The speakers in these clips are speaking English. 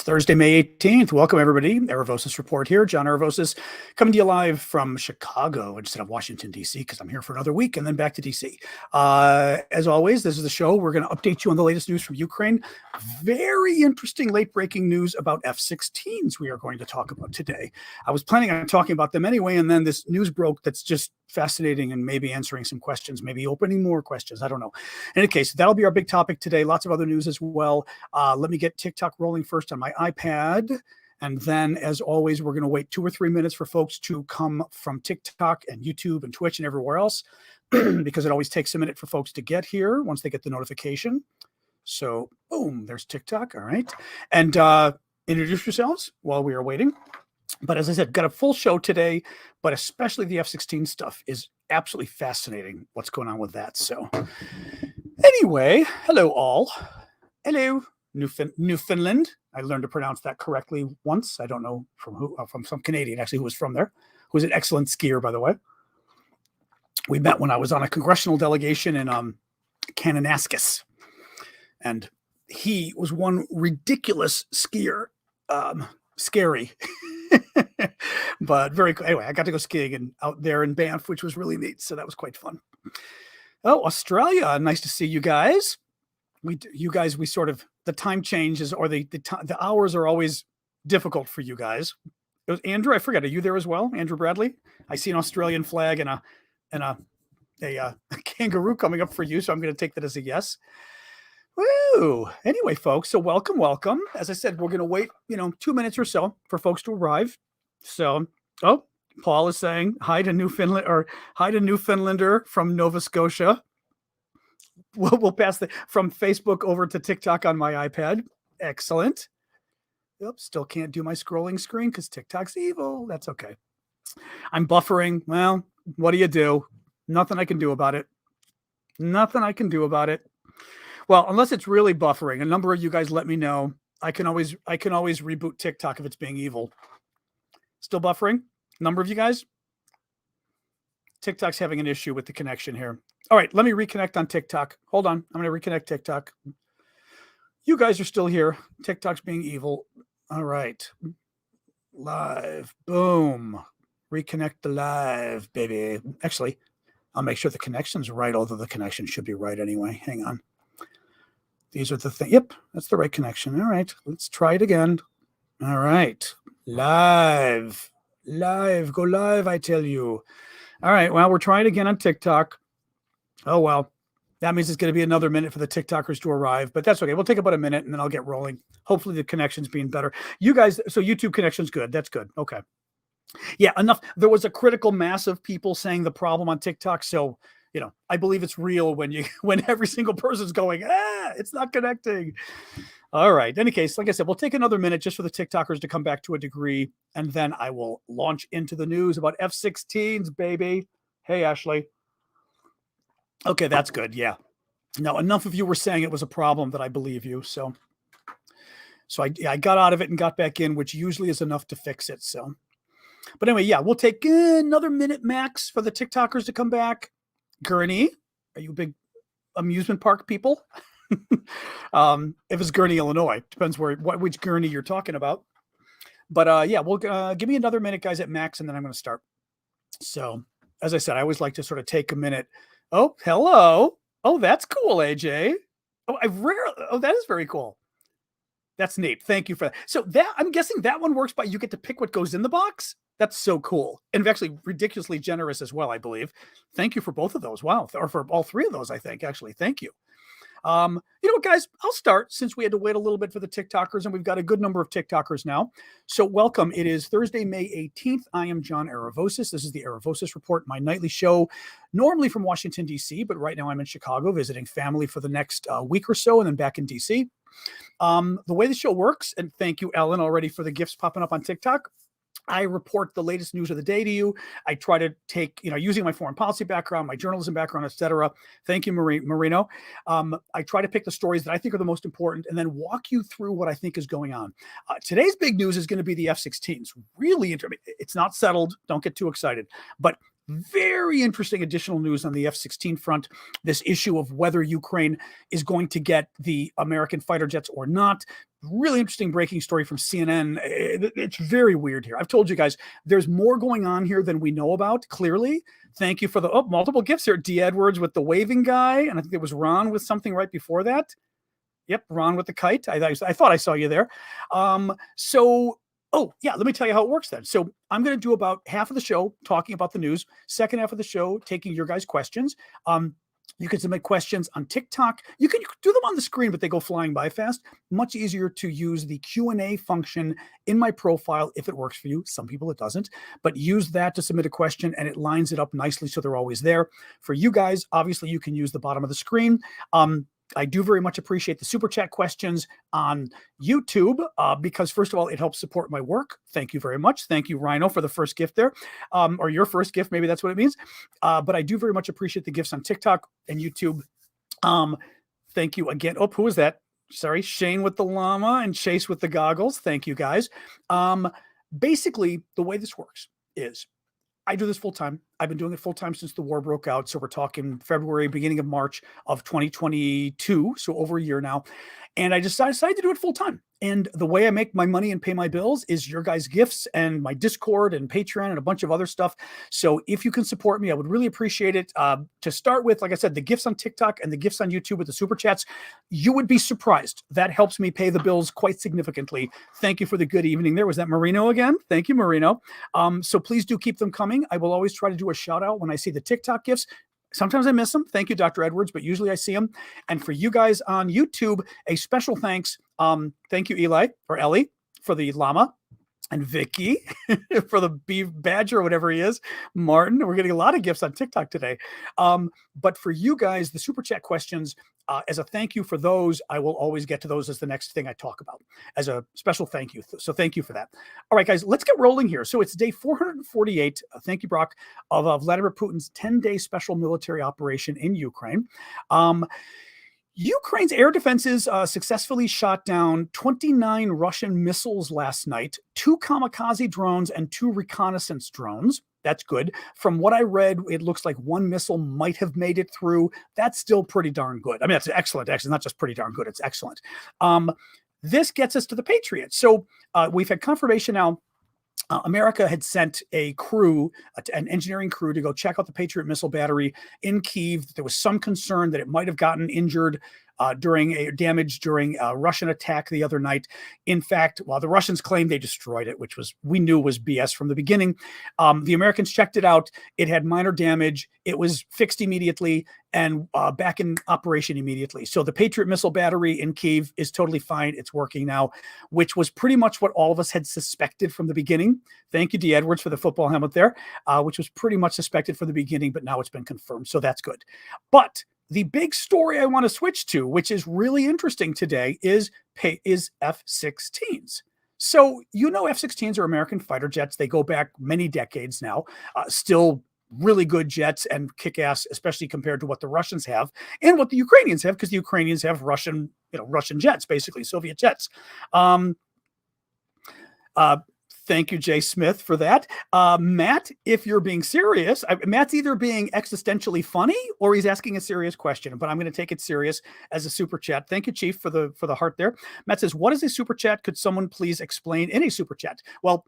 It's Thursday, May 18th. Welcome, everybody. Aravosis Report here. John Aravosis coming to you live from Chicago instead of Washington, D.C., because I'm here for another week and then back to D.C. As always, this is the show. We're going to update you on the latest news from Ukraine. Very interesting late-breaking news about F-16s we are going to talk about today. I was planning on talking about them anyway, and then this news broke that's just fascinating and maybe answering some questions, maybe opening more questions. I don't know. In any case, that'll be our big topic today. Lots of other news as well. Let me get TikTok rolling first on my iPad. And then, as always, we're going to wait 2 or 3 minutes for folks to come from TikTok and YouTube and Twitch and everywhere else, because it always takes a minute for folks to get here once they get the notification. So, boom, there's TikTok. All right. And introduce yourselves while we are waiting. But as I said, got a full show today, but especially the F-16 stuff is absolutely fascinating what's going on with that. So anyway, hello all. Hello, Newfoundland. I learned to pronounce that correctly once. I don't know from who, from some Canadian actually who was from there, who was an excellent skier, by the way. We met when I was on a congressional delegation in Kananaskis, and he was one ridiculous skier, scary. But very cool. Anyway, I got to go skiing and out there in Banff, which was really neat. So that was quite fun. Oh, Australia. Nice to see you guys. We sort of, the time changes or the hours are always difficult for you guys. It was Andrew. I forget. Are you there as well? Andrew Bradley? I see an Australian flag and a kangaroo coming up for you. So I'm going to take that as a yes. Woo! Anyway, folks, so welcome. As I said, we're going to wait, 2 minutes or so for folks to arrive. So, Paul is saying hi to Newfoundland or hi to Newfoundlander from Nova Scotia. We'll pass from Facebook over to TikTok on my iPad. Excellent. Yep, still can't do my scrolling screen because TikTok's evil. That's okay. I'm buffering. Well, what do you do? Nothing I can do about it. Well, unless it's really buffering. A number of you guys let me know. I can always reboot TikTok if it's being evil. Still buffering? A number of you guys? TikTok's having an issue with the connection here. All right, let me reconnect on TikTok. Hold on. I'm going to reconnect TikTok. You guys are still here. TikTok's being evil. All right. Live. Boom. Reconnect the live, baby. Actually, I'll make sure the connection's right, although the connection should be right anyway. Hang on. These are the things. Yep, that's the right connection. All right, let's try it again. All right. Live. Go live, I tell you. All right, well, we're trying again on TikTok. Oh, well, that means it's going to be another minute for the TikTokers to arrive, but that's okay. We'll take about a minute, and then I'll get rolling. Hopefully the connection's being better. You guys, so YouTube connection's good. That's good. Okay. Yeah, enough. There was a critical mass of people saying the problem on TikTok, so I believe it's real when every single person's going, it's not connecting. All right. In any case, like I said, we'll take another minute just for the TikTokers to come back to a degree, and then I will launch into the news about F-16s, baby. Hey, Ashley. Okay, that's good. Yeah. Now, enough of you were saying it was a problem that I believe you. So I got out of it and got back in, which usually is enough to fix it. So, but anyway, yeah, we'll take another minute max for the TikTokers to come back. Gurney, are you big amusement park people? If it's Gurney, Illinois, depends which Gurney you're talking about. But yeah, we'll give me another minute, guys, at max, and then I'm going to start. So, as I said, I always like to sort of take a minute. Oh, hello. Oh, that's cool, AJ. Oh, that is very cool. That's neat. Thank you for that. So I'm guessing that one works by you get to pick what goes in the box. That's so cool. And actually ridiculously generous as well, I believe. Thank you for both of those. Wow. Or for all three of those, I think, actually. Thank you. You know what, guys, I'll start since we had to wait a little bit for the TikTokers, and we've got a good number of TikTokers now. So welcome. It is Thursday, May 18th. I am John Aravosis. This is the Aravosis Report, my nightly show, normally from Washington, D.C., but right now I'm in Chicago visiting family for the next week or so, and then back in D.C. The way the show works, and thank you, Ellen, already for the gifts popping up on TikTok. I report the latest news of the day to you. I try to take, using my foreign policy background, my journalism background, etc. Thank you, Marino. I try to pick the stories that I think are the most important and then walk you through what I think is going on. Today's big news is going to be the F-16s. Really interesting. It's not settled. Don't get too excited. But very interesting additional news on the F-16 front. This issue of whether Ukraine is going to get the American fighter jets or not. really interesting breaking story from CNN. It's very weird here. I've told you guys, there's more going on here than we know about, clearly. Thank you for the multiple gifts here. D. Edwards with the waving guy, and I think it was Ron with something right before that. Yep, Ron with the kite. I thought I saw you there. Oh, yeah, let me tell you how it works then. So I'm going to do about half of the show talking about the news, second half of the show taking your guys' questions. You can submit questions on TikTok. You can do them on the screen, but they go flying by fast. Much easier to use the Q&A function in my profile if it works for you. Some people it doesn't, but use that to submit a question and it lines it up nicely so they're always there. For you guys, obviously, you can use the bottom of the screen. I do very much appreciate the super chat questions on YouTube because, first of all, it helps support my work. Thank you very much. Thank you, Rhino, for the first gift there, or your first gift. Maybe that's what it means. But I do very much appreciate the gifts on TikTok and YouTube. Thank you again. Oh, who was that? Sorry, Shane with the llama and Chase with the goggles. Thank you, guys. Basically, the way this works is I do this full time. I've been doing it full time since the war broke out. So we're talking February, beginning of March of 2022. So over a year now. And I decided to do it full time. And the way I make my money and pay my bills is your guys' gifts and my Discord and Patreon and a bunch of other stuff. So if you can support me, I would really appreciate it. To start with, like I said, the gifts on TikTok and the gifts on YouTube with the super chats, you would be surprised. That helps me pay the bills quite significantly. Thank you for the good evening there. Was that Marino again? Thank you, Marino. So please do keep them coming. I will always try to do a shout out when I see the TikTok gifts. Sometimes I miss them. Thank you, Dr. Edwards, but usually I see them. And for you guys on YouTube, a special thanks. Thank you, Eli or Ellie, for the llama, and Vicky for the beef badger or whatever he is. Martin, we're getting a lot of gifts on TikTok today. But for you guys, the super chat questions, as a thank you for those, I will always get to those as the next thing I talk about as a special thank you. So thank you for that. All right, guys, let's get rolling here. So it's day 448. Thank you, Brock, of Vladimir Putin's 10-day special military operation in Ukraine. Ukraine's air defenses successfully shot down 29 Russian missiles last night, 2 kamikaze drones and 2 reconnaissance drones. That's good. From what I read, it looks like 1 missile might have made it through. That's still pretty darn good. I mean, that's excellent. Actually, not just pretty darn good. It's excellent. This gets us to the Patriot. So we've had confirmation now. America had sent a crew, an engineering crew, to go check out the Patriot missile battery in Kyiv. There was some concern that it might have gotten injured during a Russian attack the other night. In fact, while the Russians claimed they destroyed it, which we knew was BS from the beginning, the Americans checked it out. It had minor damage. It was fixed immediately and back in operation immediately. So the Patriot missile battery in Kyiv is totally fine. It's working now, which was pretty much what all of us had suspected from the beginning. Thank you, D. Edwards, for the football helmet there, which was pretty much suspected from the beginning, but now it's been confirmed. So that's good. But the big story I want to switch to, which is really interesting today, is F-16s. So, F-16s are American fighter jets. They go back many decades now, still really good jets and kick-ass, especially compared to what the Russians have and what the Ukrainians have, because the Ukrainians have Russian jets, basically Soviet jets. Thank you, Jay Smith, for that. Matt, if you're being serious, Matt's either being existentially funny or he's asking a serious question, but I'm going to take it serious as a super chat. Thank you, Chief, for the heart there. Matt says, what is a super chat? Could someone please explain in a super chat? Well,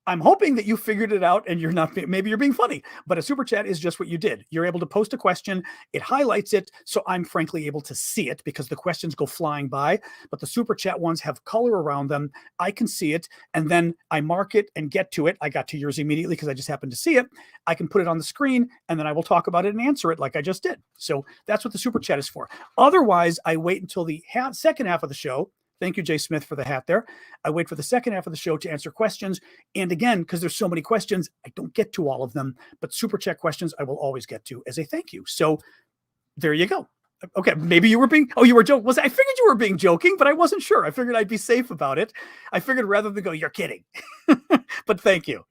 I'm hoping that you figured it out and maybe you're being funny, but a super chat is just what you did. You're able to post a question. It highlights it. So I'm frankly able to see it because the questions go flying by, but the super chat ones have color around them. I can see it and then I mark it and get to it. I got to yours immediately because I just happened to see it. I can put it on the screen and then I will talk about it and answer it like I just did. So that's what the super chat is for. Otherwise, I wait until the second half of the show. Thank you, Jay Smith, for the hat there. I wait for the second half of the show to answer questions. And again, because there's so many questions, I don't get to all of them. But super chat questions, I will always get to as a thank you. So there you go. Okay, maybe you were you were joking. I figured you were being joking, but I wasn't sure. I figured I'd be safe about it. I figured rather than go, you're kidding. But thank you.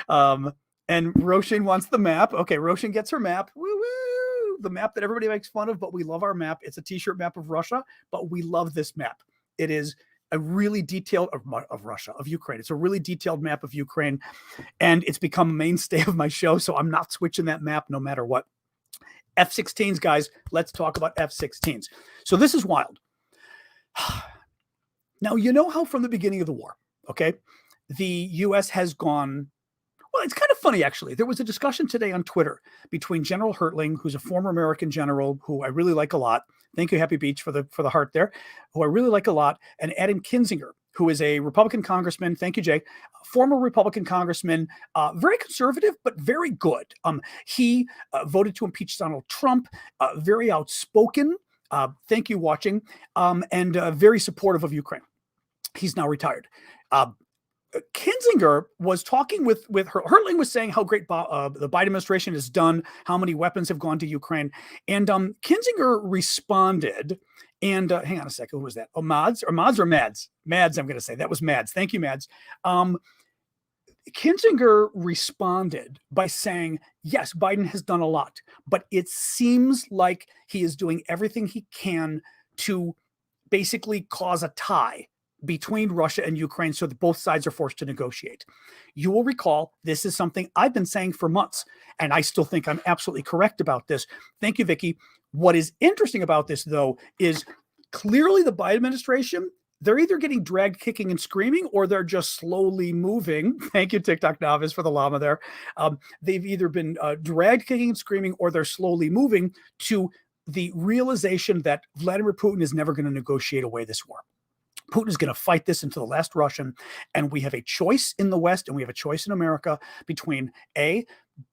And Roshan wants the map. Okay, Roshan gets her map. Woo-woo! The map that everybody makes fun of, but we love our map. It's a t-shirt map of Russia, but we love this map. It is a really detailed of Ukraine. It's a really detailed map of Ukraine, and it's become a mainstay of my show. So I'm not switching that map no matter what. F-16s, guys. Let's talk about F-16s. So this is wild. Now, you know how from the beginning of the war, okay, the U.S. has gone. Well, it's kind of funny, actually. There was a discussion today on Twitter between General Hertling, who's a former American general who I really like a lot. Thank you, Happy Beach, for the heart there, who I really like a lot, and Adam Kinzinger, who is a Republican congressman. Thank you, Jay. Former Republican congressman, very conservative, but very good. He voted to impeach Donald Trump, very outspoken. Thank you, watching, and very supportive of Ukraine. He's now retired. Kinzinger was talking with Hertling was saying how great the Biden administration has done, how many weapons have gone to Ukraine. And Kinzinger responded, and hang on a second, who was that? Oh, Mads or Mads? Mads, I'm going to say. That was Mads. Thank you, Mads. Kinzinger responded by saying, yes, Biden has done a lot, but it seems like he is doing everything he can to basically cause a tie between Russia and Ukraine so that both sides are forced to negotiate. You will recall this is something I've been saying for months, and I still think I'm absolutely correct about this. Thank you, Vicky. What is interesting about this, though, is clearly the Biden administration, they're either getting dragged kicking and screaming or they're just slowly moving. Thank you, TikTok novice, for the llama there. They've either been dragged kicking and screaming or they're slowly moving to the realization that Vladimir Putin is never going to negotiate away this war. Putin is going to fight this until the last Russian. And we have a choice in the West and we have a choice in America between A,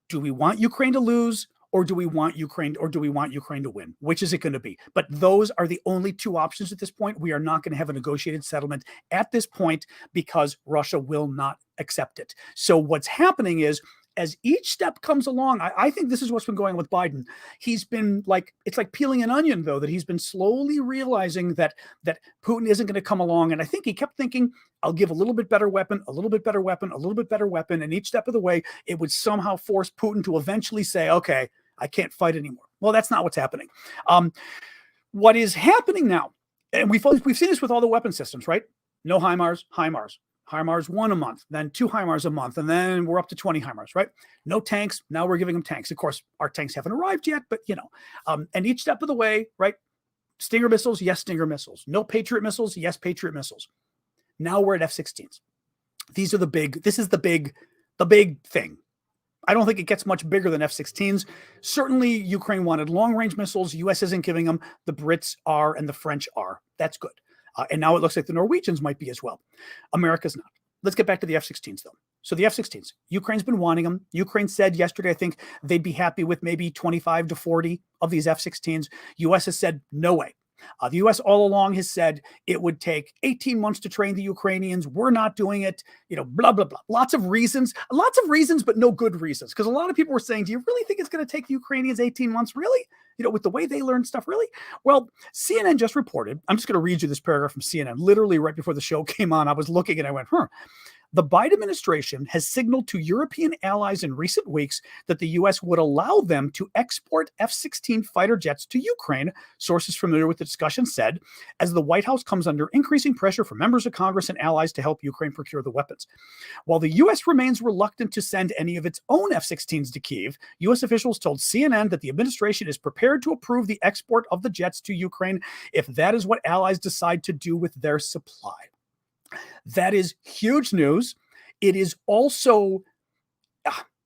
do we want Ukraine to lose or do we want Ukraine to win? Which is it going to be? But those are the only two options at this point. We are not going to have a negotiated settlement at this point because Russia will not accept it. So what's happening is, as each step comes along, I think this is what's been going on with Biden. He's been like, it's like peeling an onion, though, that he's been slowly realizing that Putin isn't going to come along. And I think he kept thinking, I'll give a little bit better weapon, a little bit better weapon, a little bit better weapon. And each step of the way, it would somehow force Putin to eventually say, okay, I can't fight anymore. Well, that's not what's happening. What is happening now, and we've seen this with all the weapon systems, right? No HIMARS, HIMARS. HIMARS 1 a month, then 2 HIMARS a month, and then we're up to 20 HIMARS, right? No tanks. Now we're giving them tanks. Of course, our tanks haven't arrived yet, but and each step of the way, right? Stinger missiles, yes, Stinger missiles. No Patriot missiles, yes, Patriot missiles. Now we're at F-16s. This is the big thing. I don't think it gets much bigger than F-16s. Certainly, Ukraine wanted long-range missiles. U.S. isn't giving them. The Brits are, and the French are. That's good. And now it looks like the Norwegians might be as well. America's not. Let's get back to the F-16s, though. So the F-16s, Ukraine's been wanting them. Ukraine said yesterday, I think they'd be happy with maybe 25 to 40 of these F-16s. U.S. has said, no way. The U.S. all along has said it would take 18 months to train the Ukrainians. We're not doing it, blah, blah, blah. Lots of reasons, but no good reasons. Because a lot of people were saying, do you really think it's going to take the Ukrainians 18 months? Really? With the way they learn stuff, really? Well, CNN just reported, I'm just going to read you this paragraph from CNN. Literally right before the show came on, I was looking and I went, The Biden administration has signaled to European allies in recent weeks that the U.S. would allow them to export F-16 fighter jets to Ukraine, sources familiar with the discussion said, as the White House comes under increasing pressure from members of Congress and allies to help Ukraine procure the weapons. While the U.S. remains reluctant to send any of its own F-16s to Kyiv, U.S. officials told CNN that the administration is prepared to approve the export of the jets to Ukraine if that is what allies decide to do with their supply. That is huge news. It is also,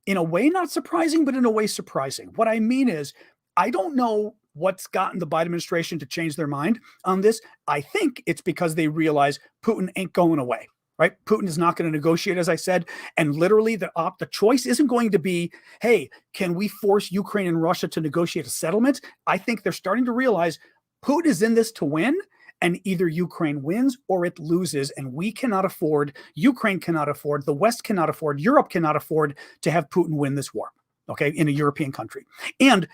in a way, not surprising, but in a way surprising. What I mean is, I don't know what's gotten the Biden administration to change their mind on this. I think it's because they realize Putin ain't going away, right? Putin is not going to negotiate, as I said. And literally, the choice isn't going to be, hey, can we force Ukraine and Russia to negotiate a settlement? I think they're starting to realize Putin is in this to win. And either Ukraine wins or it loses. And we cannot afford, Ukraine cannot afford, the West cannot afford, Europe cannot afford to have Putin win this war, okay, in a European country. And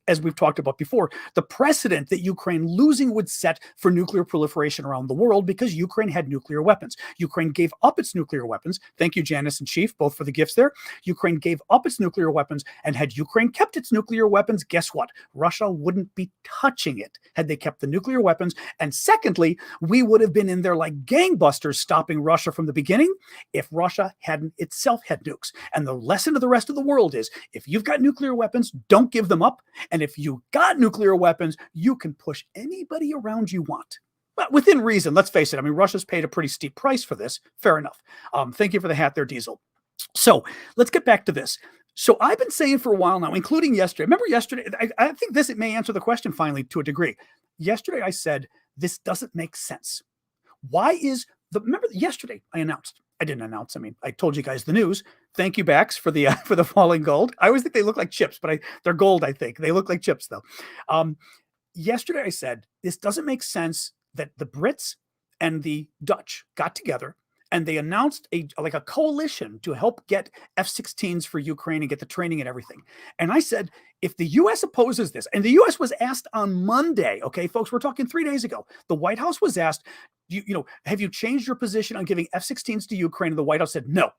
as we've talked about before, the precedent that Ukraine losing would set for nuclear proliferation around the world because Ukraine had nuclear weapons. Ukraine gave up its nuclear weapons. Thank you, Janice and Chief, both for the gifts there. Ukraine gave up its nuclear weapons, and had Ukraine kept its nuclear weapons, guess what? Russia wouldn't be touching it had they kept the nuclear weapons. And secondly, we would have been in there like gangbusters stopping Russia from the beginning if Russia hadn't itself had nukes. And the lesson to the rest of the world is, if you've got nuclear weapons, don't give them up. And if you got nuclear weapons, you can push anybody around you want. Well, within reason, let's face it. I mean, Russia's paid a pretty steep price for this. Fair enough. Thank you for the hat there, Diesel. So let's get back to this. So I've been saying for a while now, including yesterday. Remember yesterday? I think this it may answer the question finally to a degree. Yesterday I said this doesn't make sense. Why is remember yesterday I announced. I didn't announce. I mean, I told you guys the news. Thank you, Bax, for the falling gold. I always think they look like chips, but they're gold. I think they look like chips though. Yesterday I said this doesn't make sense that the Brits and the Dutch got together and they announced a coalition to help get F-16s for Ukraine and get the training and everything. And I said, if the U.S. opposes this, and the U.S. was asked on Monday, okay, folks, we're talking 3 days ago, the White House was asked, have you changed your position on giving F-16s to Ukraine? And the White House said no. And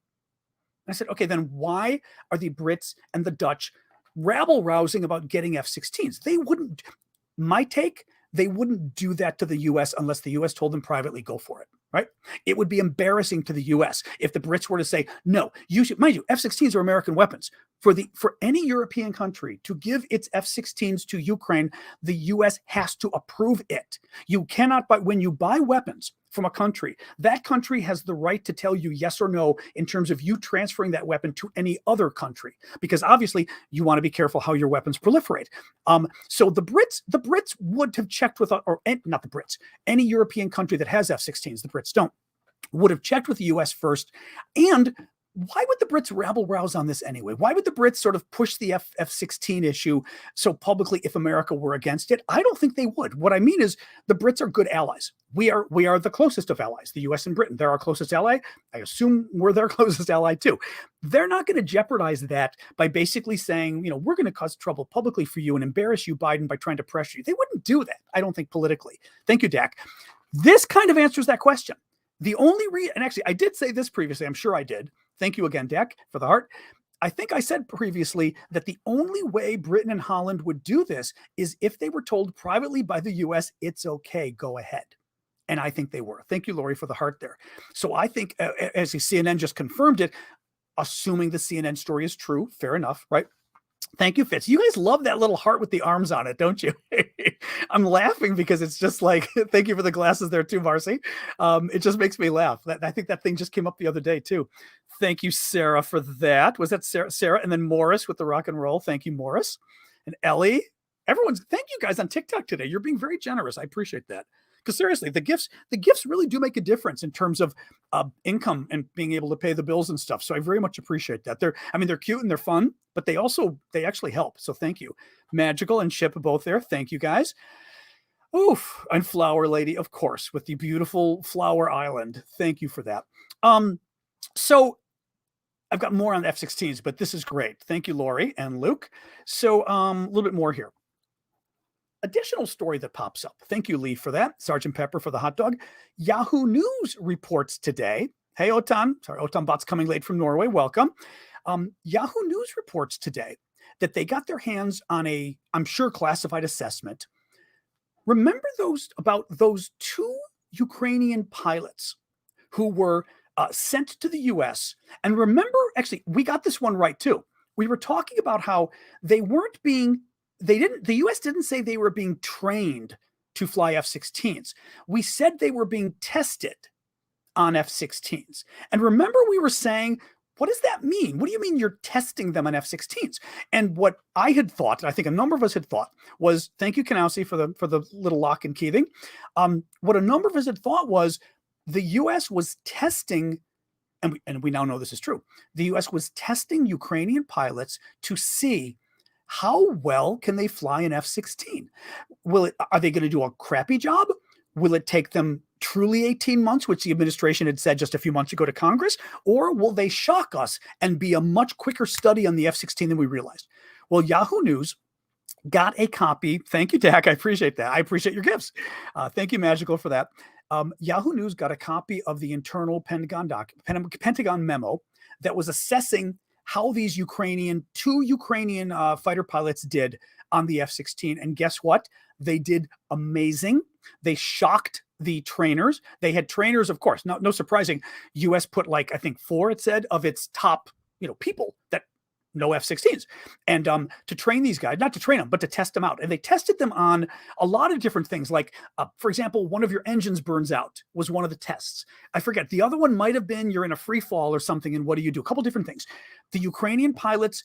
I said, okay, then why are the Brits and the Dutch rabble-rousing about getting F-16s? They wouldn't, my take, they wouldn't do that to the U.S. unless the U.S. told them privately, go for it, right? It would be embarrassing to the U.S. if the Brits were to say, no, you should, mind you, F-16s are American weapons. For any European country to give its F-16s to Ukraine, the U.S. has to approve it. You cannot, when you buy weapons from a country, that country has the right to tell you yes or no in terms of you transferring that weapon to any other country, because obviously you want to be careful how your weapons proliferate. So the Brits would have checked with, or not the Brits, any European country that has F-16s, the Brits don't, would have checked with the U.S. first. And why would the Brits rabble-rouse on this anyway? Why would the Brits sort of push the F-16 issue so publicly if America were against it? I don't think they would. What I mean is the Brits are good allies. We are the closest of allies, the U.S. and Britain. They're our closest ally. I assume we're their closest ally too. They're not going to jeopardize that by basically saying, we're going to cause trouble publicly for you and embarrass you, Biden, by trying to pressure you. They wouldn't do that, I don't think, politically. Thank you, Dak. This kind of answers that question. The only and actually, I did say this previously. I'm sure I did. Thank you again, Dak, for the heart. I think I said previously that the only way Britain and Holland would do this is if they were told privately by the U.S., it's okay, go ahead. And I think they were. Thank you, Lori, for the heart there. So I think, as the CNN just confirmed it, assuming the CNN story is true, fair enough, right? Thank you, Fitz. You guys love that little heart with the arms on it, don't you? I'm laughing because it's just like, thank you for the glasses there too, Marcy. It just makes me laugh. I think that thing just came up the other day too. Thank you, Sarah, for that. Was that Sarah? And then Morris with the rock and roll. Thank you, Morris. And Ellie. Thank you guys on TikTok today. You're being very generous. I appreciate that. Because seriously, the gifts really do make a difference in terms of income and being able to pay the bills and stuff. So I very much appreciate that. They're cute and they're fun, but they actually help. So thank you. Magical and Chip both there. Thank you guys. Oof. And Flower Lady, of course, with the beautiful Flower Island. Thank you for that. So I've got more on F-16s, but this is great. Thank you, Lori and Luke. So a little bit more here. Additional story that pops up. Thank you, Lee, for that. Sergeant Pepper for the hot dog. Yahoo News reports today. Hey, Otan. Sorry, Otan Bot's coming late from Norway. Welcome. Yahoo News reports today that they got their hands on a, I'm sure, classified assessment. Remember those 2 Ukrainian pilots who were sent to the U.S. And remember, actually, we got this one right too. We were talking about how they weren't being the U.S. didn't say they were being trained to fly F-16s. We said they were being tested on F-16s. And remember we were saying, what does that mean? What do you mean you're testing them on F-16s? And what I had thought, and I think a number of us had thought, was, thank you, Kanowski, for the little lock and key thing. What a number of us had thought was the U.S. was testing, and we now know this is true, the U.S. was testing Ukrainian pilots to see how well can they fly an F-16? Are they going to do a crappy job? Will it take them truly 18 months, which the administration had said just a few months ago to Congress? Or will they shock us and be a much quicker study on the F-16 than we realized? Well, Yahoo News got a copy. Thank you, Dak. I appreciate that. I appreciate your gifts. Thank you, Magical, for that. Yahoo News got a copy of the internal Pentagon memo that was assessing how these 2 Ukrainian fighter pilots did on the F-16. And guess what? They did amazing. They shocked the trainers. They had trainers, of course, no surprising. U.S. put I think 4, it said, of its top, people that no F-16s. And to train these guys, not to train them, but to test them out. And they tested them on a lot of different things. Like, for example, one of your engines burns out was one of the tests. I forget. The other one might have been you're in a free fall or something, and what do you do? A couple different things. The Ukrainian pilots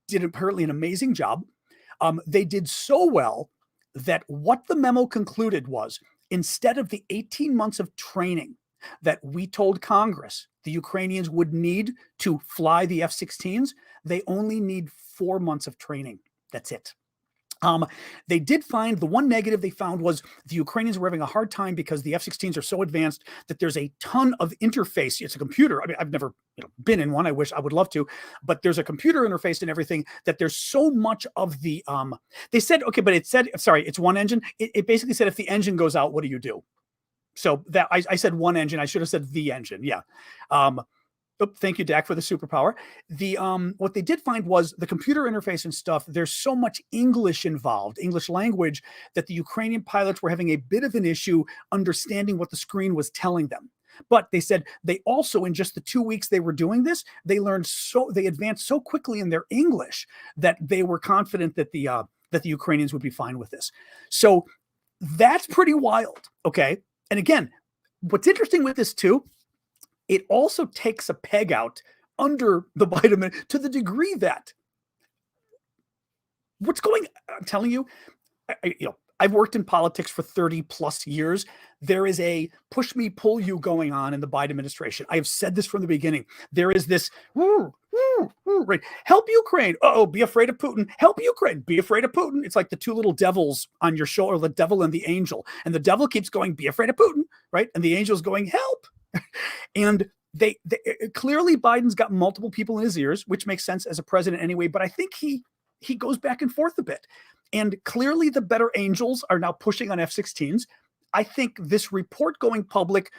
did apparently an amazing job. They did so well that what the memo concluded was, instead of the 18 months of training that we told Congress the Ukrainians would need to fly the F-16s, they only need 4 months of training. That's it. They did find, the one negative they found was the Ukrainians were having a hard time because the F-16s are so advanced that there's a ton of interface. It's a computer. I mean, I've never been in one. I wish I would love to, but there's a computer interface and everything that there's so much of the, they said, okay, but it said, sorry, it's one engine. It basically said if the engine goes out, what do you do? So that I said one engine. I should have said the engine. Yeah. Thank you, Dak, for the superpower. The what they did find was the computer interface and stuff. There's so much English involved, English language, that the Ukrainian pilots were having a bit of an issue understanding what the screen was telling them. But they said they also, in just the 2 weeks they were doing this, they advanced so quickly in their English that they were confident that the Ukrainians would be fine with this. So that's pretty wild. Okay. And again, what's interesting with this too, it also takes a peg out under the Biden to the degree that I'm telling you, I've worked in politics for 30 plus years. There is a push me, pull you going on in the Biden administration. I have said this from the beginning. There is this, right? Help Ukraine. Oh, be afraid of Putin. Help Ukraine. Be afraid of Putin. It's like the two little devils on your shoulder, the devil and the angel. And the devil keeps going, be afraid of Putin, right? And the angel's going, help. And they clearly Biden's got multiple people in his ears, which makes sense as a president anyway. But I think he goes back and forth a bit. And clearly the better angels are now pushing on F-16s. I think this report going public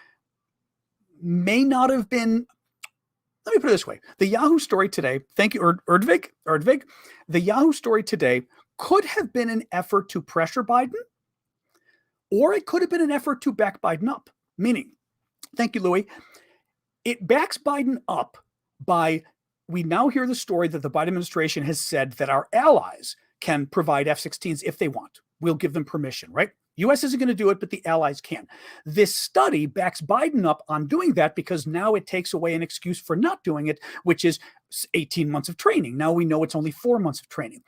may not have been, let me put it this way. The Yahoo story today, thank you, Erdvig. The Yahoo story today could have been an effort to pressure Biden, or it could have been an effort to back Biden up. Meaning, thank you, Louis, it backs Biden up by, we now hear the story that the Biden administration has said that our allies can provide F-16s if they want. We'll give them permission, right? U.S. isn't going to do it, but the allies can. This study backs Biden up on doing that because now it takes away an excuse for not doing it, which is 18 months of training. Now we know it's only 4 months of training.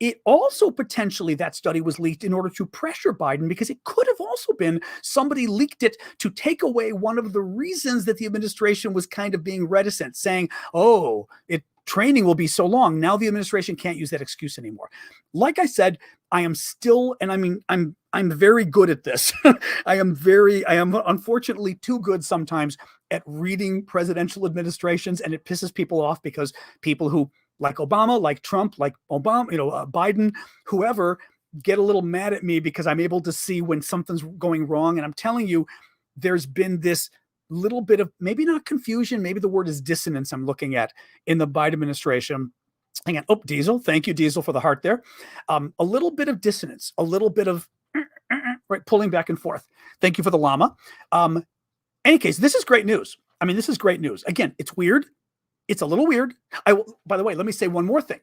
It also potentially, that study was leaked in order to pressure Biden, because it could have also been somebody leaked it to take away one of the reasons that the administration was kind of being reticent, saying, oh, training will be so long. Now the administration can't use that excuse anymore. Like I said, I am still, and I mean, I'm very good at this. I am unfortunately too good sometimes at reading presidential administrations, and it pisses people off because people who like Obama, like Trump, like Obama, Biden, whoever, get a little mad at me because I'm able to see when something's going wrong. And I'm telling you, there's been this little bit of, maybe not confusion, maybe the word is dissonance I'm looking at in the Biden administration. Hang on. Oh, Diesel. Thank you, Diesel, for the heart there. A little bit of dissonance, a little bit of right, pulling back and forth. Thank you for the llama. Any case, this is great news. I mean, this is great news. Again, it's weird. It's a little weird. By the way, let me say one more thing.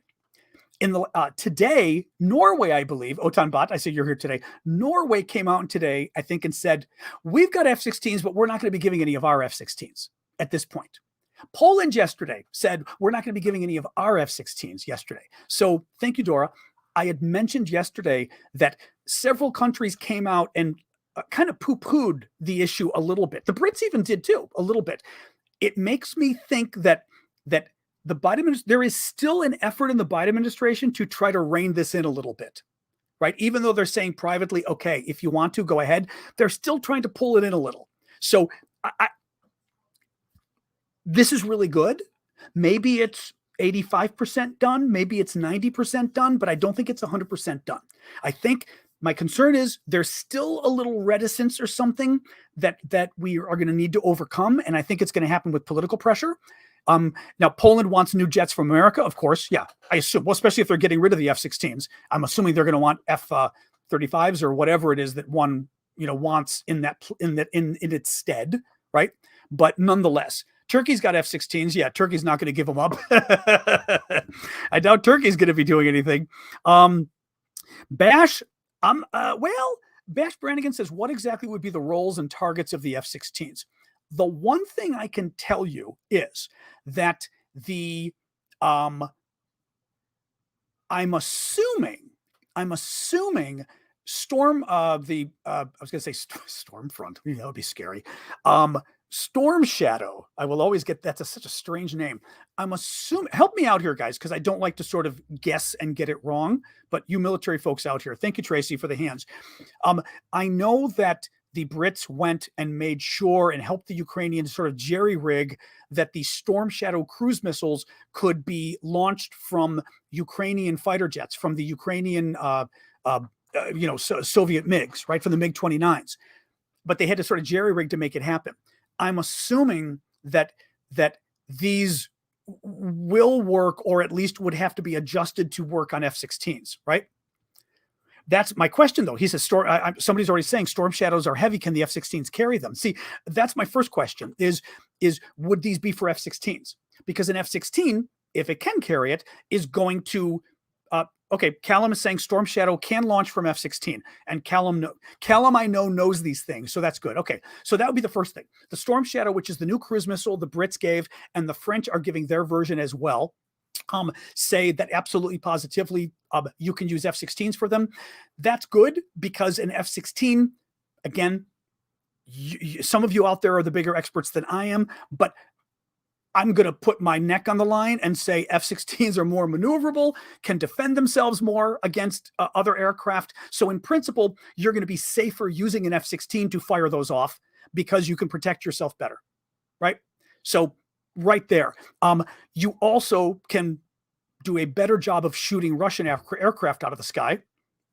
In the today, Norway, I believe, Otan Bot, I say you're here today. Norway came out today, I think, and said, we've got F-16s, but we're not going to be giving any of our F-16s at this point. Poland yesterday said, we're not going to be giving any of our F-16s yesterday. So thank you, Dora. I had mentioned yesterday that several countries came out and kind of poo-pooed the issue a little bit. The Brits even did too, a little bit. It makes me think that the Biden, there is still an effort in the Biden administration to try to rein this in a little bit, right? Even though they're saying privately, okay, if you want to, go ahead. They're still trying to pull it in a little. So this is really good. Maybe it's 85% done. Maybe it's 90% done, but I don't think it's 100% done. I think my concern is there's still a little reticence or something that we are going to need to overcome. And I think it's going to happen with political pressure. Now, Poland wants new jets from America, of course. Yeah, I assume. Well, especially if they're getting rid of the F-16s. I'm assuming they're going to want F-35s or whatever it is that one wants in its stead, right? But nonetheless, Turkey's got F-16s. Yeah, Turkey's not going to give them up. I doubt Turkey's going to be doing anything. Bash, Bash Brannigan says, what exactly would be the roles and targets of the F-16s? The one thing I can tell you is that I'm assuming Storm, I was going to say Stormfront. That would be scary. Storm Shadow. I will always get that's such a strange name. I'm assuming, help me out here, guys, because I don't like to sort of guess and get it wrong. But you military folks out here, thank you, Tracy, for the hands. I know that the Brits went and made sure and helped the Ukrainians sort of jerry-rig that the Storm Shadow cruise missiles could be launched from Ukrainian fighter jets, from the Ukrainian Soviet MiGs, right, from the MiG-29s. But they had to sort of jerry-rig to make it happen. I'm assuming that these will work, or at least would have to be adjusted to work on F-16s, right? That's my question, though. He says, somebody's already saying Storm Shadows are heavy. Can the F-16s carry them? See, that's my first question is would these be for F-16s? Because an F-16, if it can carry it, is going to, okay, Callum is saying Storm Shadow can launch from F-16. And Callum, I know, knows these things. So that's good. Okay, so that would be the first thing. The Storm Shadow, which is the new cruise missile the Brits gave, and the French are giving their version as well, say that absolutely positively you can use F-16s for them. That's good, because an F-16, again, some of you out there are the bigger experts than I am, but I'm going to put my neck on the line and say F-16s are more maneuverable, can defend themselves more against other aircraft. So in principle, you're going to be safer using an F-16 to fire those off because you can protect yourself better, right? So right there. You also can do a better job of shooting Russian aircraft out of the sky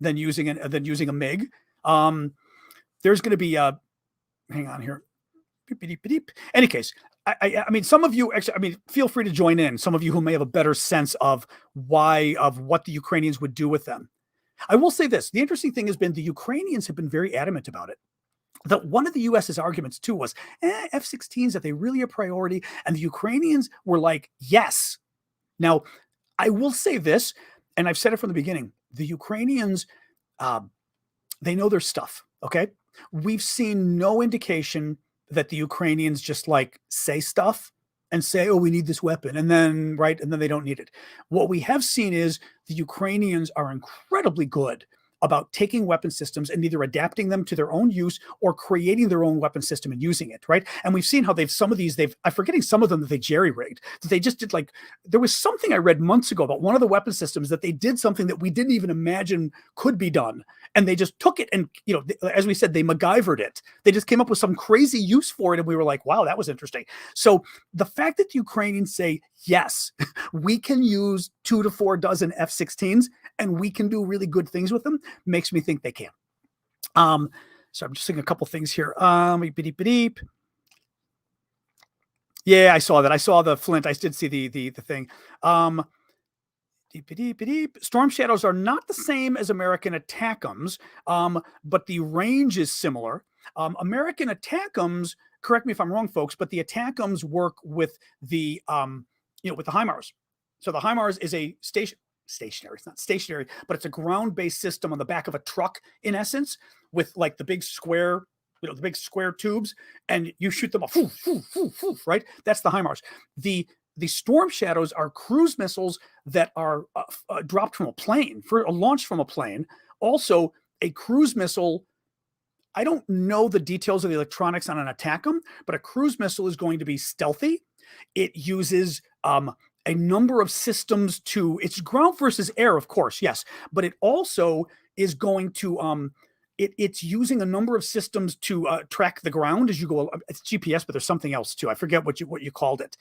than using a MiG. There's going to be hang on here. Any case, I mean, some of you actually, I mean, feel free to join in. Some of you who may have a better sense of what the Ukrainians would do with them. I will say this: the interesting thing has been the Ukrainians have been very adamant about it. That one of the U.S.'s arguments too was F-16s, are they really a priority? And the Ukrainians were like, yes. Now, I will say this, and I've said it from the beginning: the Ukrainians, they know their stuff. Okay, we've seen no indication that the Ukrainians just like say stuff and say, oh, we need this weapon, and then they don't need it. What we have seen is the Ukrainians are incredibly good about taking weapon systems and either adapting them to their own use or creating their own weapon system and using it, right? And we've seen how I'm forgetting some of them that they jerry-rigged, that they just did. Like, there was something I read months ago about one of the weapon systems that they did something that we didn't even imagine could be done. And they just took it and, as we said, they MacGyvered it. They just came up with some crazy use for it. And we were like, wow, that was interesting. So the fact that the Ukrainians say, yes, we can use 2 to 4 dozen F-16s and we can do really good things with them, makes me think they can. So I'm just thinking a couple things here. Yeah, I saw that. I saw the Flint. I did see the thing. Storm Shadows are not the same as American ATACMS, but the range is similar. American ATACMS, correct me if I'm wrong, folks, but the ATACMS work with the with the HIMARS. So the HIMARS is a stationary. It's not stationary, but it's a ground-based system on the back of a truck, in essence, with like the big square, the big square tubes, and you shoot them off, right? That's the HIMARS. The Storm Shadows are cruise missiles that are dropped from a plane, launched from a plane. Also, a cruise missile, I don't know the details of the electronics on an ATACMS, but a cruise missile is going to be stealthy. It uses a number of systems it's ground versus air, of course, yes, but it also is going to it's using a number of systems to track the ground as you go. It's GPS, but there's something else too. I forget what you called it.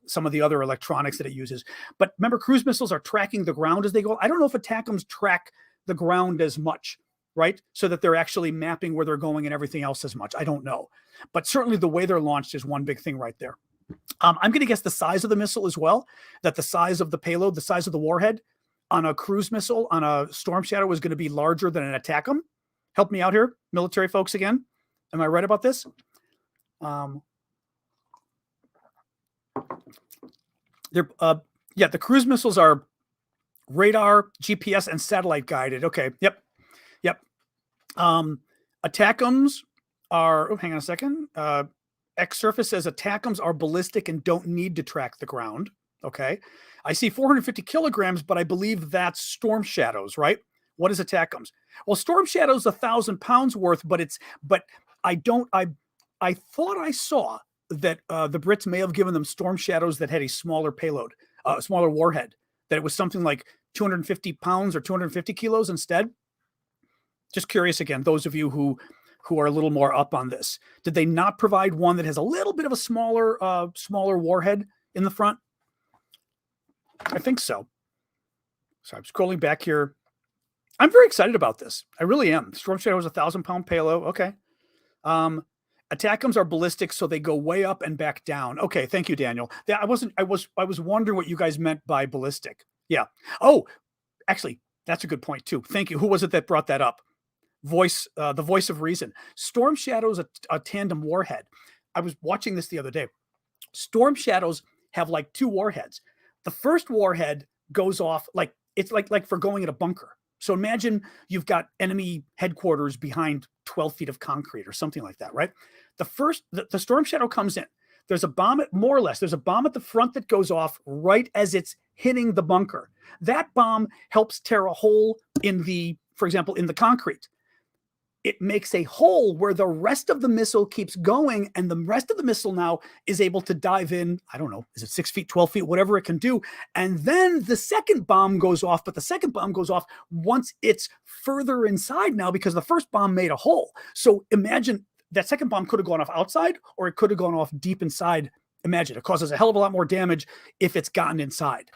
Some of the other electronics that it uses. But remember, cruise missiles are tracking the ground as they go. I don't know if ATACMS track the ground as much, right? So that they're actually mapping where they're going and everything else as much. I don't know. But certainly the way they're launched is one big thing right there. I'm going to guess the size of the missile as well, that the size of the payload, the size of the warhead on a cruise missile, on a Storm Shadow, is going to be larger than an ATACMS. Help me out here, military folks again. Am I right about this? They're yeah, the cruise missiles are radar, GPS, and satellite guided. Okay. Yep. Yep. ATACMS are, oh, hang on a second. X Surface says ATACMS are ballistic and don't need to track the ground. Okay. I see 450 kilograms, but I believe that's Storm Shadows, right? What is ATACMS? Well, Storm Shadow's 1,000 pounds worth, but I thought I saw that the Brits may have given them Storm Shadows that had a smaller payload, smaller warhead, that it was something like 250 pounds or 250 kilos instead. Just curious again, those of you who are a little more up on this. Did they not provide one that has a little bit of a smaller warhead in the front? I think so. So I'm scrolling back here. I'm very excited about this. I really am. Storm Shadow is 1,000-pound payload. Okay. ATACMS are ballistic, so they go way up and back down. Okay, thank you, Daniel. I was wondering what you guys meant by ballistic. Yeah. Oh, actually, that's a good point too. Thank you. Who was it that brought that up? The voice of reason. Storm Shadow's a tandem warhead. I was watching this the other day. Storm Shadows have like two warheads. The first warhead goes off like it's like for going in a bunker. So imagine you've got enemy headquarters behind 12 feet of concrete or something like that, right? The Storm Shadow comes in. There's a bomb more or less. There's a bomb at the front that goes off right as it's hitting the bunker. That bomb helps tear a hole for example, in the concrete. It makes a hole where the rest of the missile keeps going, and the rest of the missile now is able to dive in. I don't know, is it 6 feet, 12 feet, whatever it can do. And then the second bomb goes off, but the second bomb goes off once it's further inside now because the first bomb made a hole. So imagine that second bomb could have gone off outside or it could have gone off deep inside. Imagine it causes a hell of a lot more damage if it's gotten inside.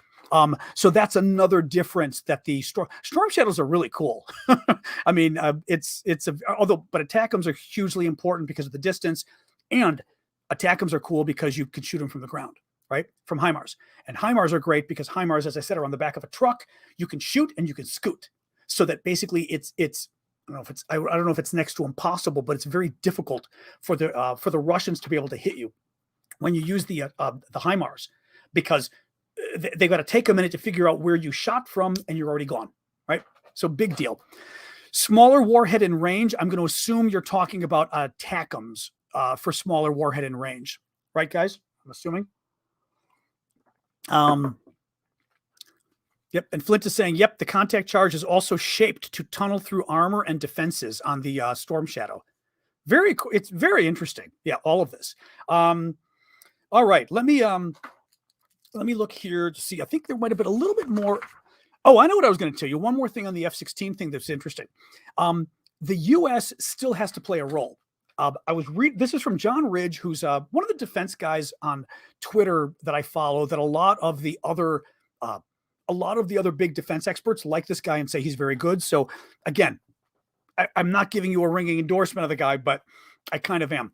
So that's another difference that the Storm Shadows are really cool. I mean, but ATACMS are hugely important because of the distance, and ATACMS are cool because you can shoot them from the ground, right? From HIMARS. And HIMARS are great because HIMARS, as I said, are on the back of a truck. You can shoot and you can scoot. So that basically it's I don't know if it's next to impossible, but it's very difficult for the Russians to be able to hit you when you use the HIMARS, because they got to take a minute to figure out where you shot from and you're already gone, right? So big deal. Smaller warhead in range. I'm going to assume you're talking about ATACMS for smaller warhead in range, right, guys? I'm assuming. Yep. And Flint is saying, yep, the contact charge is also shaped to tunnel through armor and defenses on the Storm Shadow. Very cool. It's very interesting. Yeah, all of this. All right. Let me look here to see. I think there might have been a little bit more. Oh, I know what I was going to tell you. One more thing on the F-16 thing that's interesting. The U.S. still has to play a role. This is from John Ridge, who's one of the defense guys on Twitter that I follow, that a lot of the other big defense experts like this guy and say he's very good. So again, I'm not giving you a ringing endorsement of the guy, but I kind of am.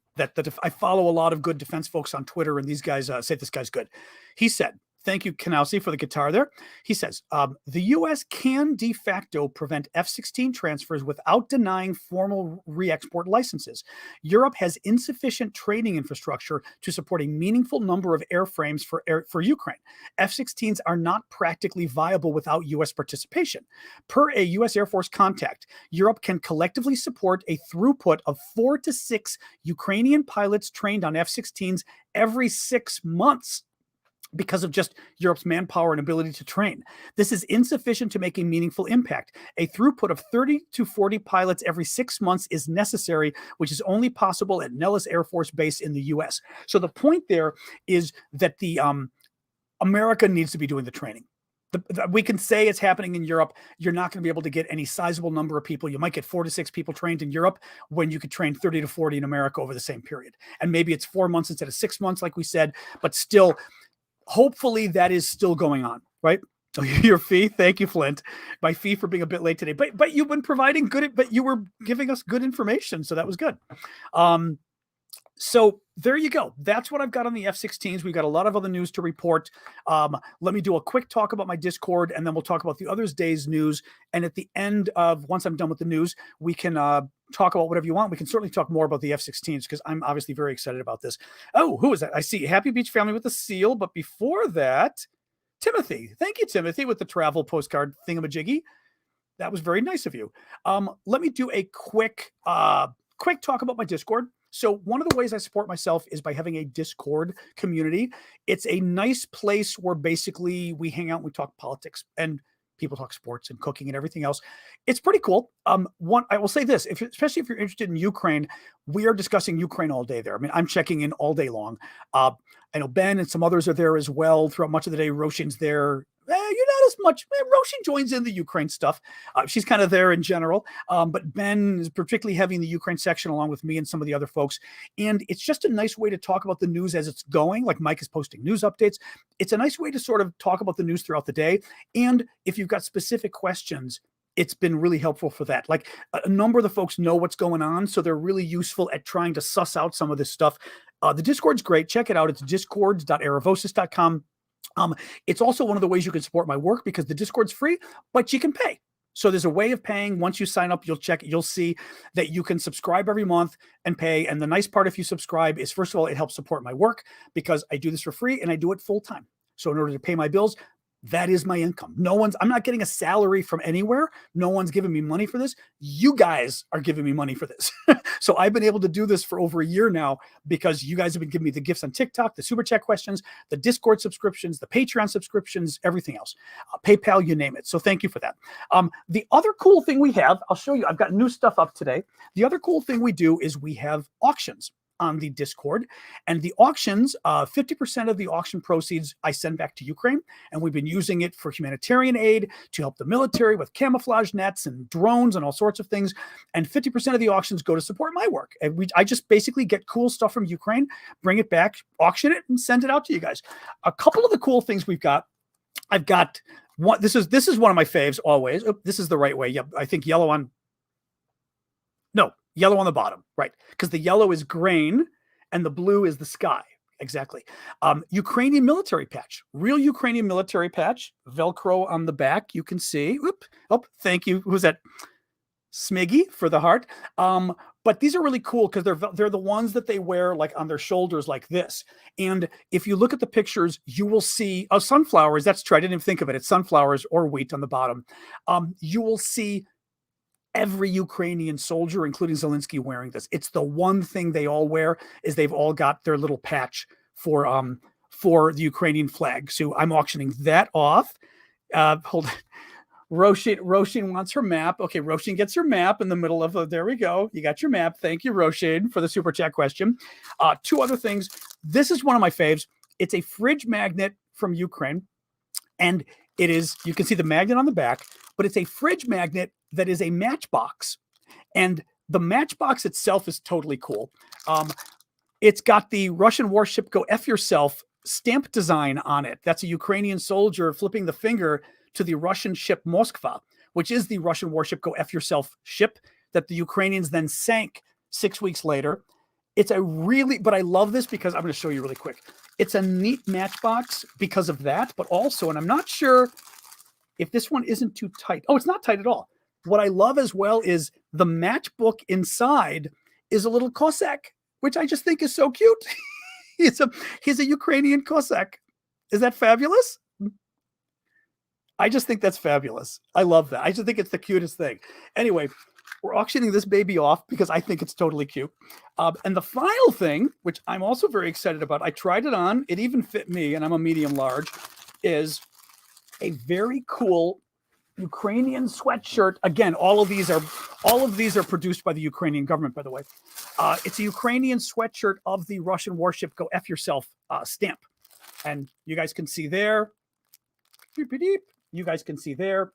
I follow a lot of good defense folks on Twitter, and these guys say this guy's good. He said, thank you, Kanowski, for the guitar there. He says, the U.S. can de facto prevent F-16 transfers without denying formal re-export licenses. Europe has insufficient training infrastructure to support a meaningful number of airframes for Ukraine. F-16s are not practically viable without U.S. participation. Per a U.S. Air Force contact, Europe can collectively support a throughput of 4 to 6 Ukrainian pilots trained on F-16s every 6 months, because of just Europe's manpower and ability to train. This is insufficient to make a meaningful impact. A throughput of 30 to 40 pilots every 6 months is necessary, which is only possible at Nellis Air Force Base in the U.S. So the point there is that the America needs to be doing the training. We can say it's happening in Europe. You're not going to be able to get any sizable number of people. You might get 4 to 6 people trained in Europe when you could train 30 to 40 in America over the same period. And maybe it's 4 months instead of 6 months, like we said, but still, hopefully that is still going on, right? Your fee, thank you, Flint. My fee for being a bit late today, but you've been providing but you were giving us good information, so that was good. So there you go. That's what I've got on the F-16s. We've got a lot of other news to report. Let me do a quick talk about my Discord, and then we'll talk about the other day's news. And at the end once I'm done with the news, we can talk about whatever you want. We can certainly talk more about the F-16s because I'm obviously very excited about this. Oh, who is that? I see Happy Beach Family with the seal. But before that, Timothy. Thank you, Timothy, with the travel postcard thingamajiggy. That was very nice of you. Let me do a quick talk about my Discord. So one of the ways I support myself is by having a Discord community. It's a nice place where basically we hang out and we talk politics and people talk sports and cooking and everything else. It's pretty cool. One, I will say this, especially if you're interested in Ukraine, we are discussing Ukraine all day there. I mean, I'm checking in all day long. I know Ben and some others are there as well throughout much of the day. Roshan's there. You're not as much. Roshan joins in the Ukraine stuff. She's kind of there in general. But Ben is particularly heavy in the Ukraine section along with me and some of the other folks. And it's just a nice way to talk about the news as it's going. Like Mike is posting news updates. It's a nice way to sort of talk about the news throughout the day. And if you've got specific questions, it's been really helpful for that. Like a number of the folks know what's going on, so they're really useful at trying to suss out some of this stuff. The Discord's great. Check it out. It's discord.aravosis.com. It's also one of the ways you can support my work because the Discord's free, but you can pay. So there's a way of paying. Once you sign up, you'll see that you can subscribe every month and pay. And the nice part if you subscribe is, first of all, it helps support my work because I do this for free and I do it full time. So in order to pay my bills, that is my income. I'm not getting a salary from anywhere. No one's giving me money for this. You guys are giving me money for this. So I've been able to do this for over a year now because you guys have been giving me the gifts on TikTok, the super chat questions, the Discord subscriptions, the Patreon subscriptions, everything else, PayPal, you name it. So thank you for that. The other cool thing we have, I'll show you, I've got new stuff up today. The other cool thing we do is we have auctions on the Discord, and the auctions, 50% of the auction proceeds I send back to Ukraine, and we've been using it for humanitarian aid to help the military with camouflage nets and drones and all sorts of things, and 50% of the auctions go to support my work. And I just basically get cool stuff from Ukraine, bring it back, auction it, and send it out to you guys. A couple of the cool things we've got, I've got one, this is one of my faves always. Oh, this is the right way. Yep, I think yellow on the bottom, right? Because the yellow is grain and the blue is the sky. Exactly. Ukrainian military patch, real Ukrainian military patch, Velcro on the back. You can see. Thank you. Who's that? Smiggy for the heart. But these are really cool because they're the ones that they wear like on their shoulders like this. And if you look at the pictures, you will see sunflowers. That's true. I didn't even think of it. It's sunflowers or wheat on the bottom. You will see every Ukrainian soldier, including Zelensky, wearing this. It's the one thing they all wear is they've all got their little patch for the Ukrainian flag. So I'm auctioning that off. Hold on. Roshan wants her map. Okay, Roshan gets her map in the middle of there we go. You got your map. Thank you, Roshan, for the super chat question. Two other things. This is one of my faves. It's a fridge magnet from Ukraine. And it is, you can see the magnet on the back, but it's a fridge magnet that is a matchbox. And the matchbox itself is totally cool. It's got the Russian warship Go F Yourself stamp design on it. That's a Ukrainian soldier flipping the finger to the Russian ship Moskva, which is the Russian warship Go F Yourself ship that the Ukrainians then sank 6 weeks later. But I love this because I'm going to show you really quick. It's a neat matchbox because of that, but also, and I'm not sure if this one isn't too tight. Oh, it's not tight at all. What I love as well is the matchbook inside is a little Cossack, which I just think is so cute. He's a Ukrainian Cossack. Is that fabulous? I just think that's fabulous. I love that. I just think it's the cutest thing. Anyway, we're auctioning this baby off because I think it's totally cute. And the final thing, which I'm also very excited about, I tried it on, it even fit me, and I'm a medium large, is a very cool Ukrainian sweatshirt. Again, all of these are produced by the Ukrainian government, by the way. It's a Ukrainian sweatshirt of the Russian warship Go F Yourself stamp. And you guys can see there. You guys can see there.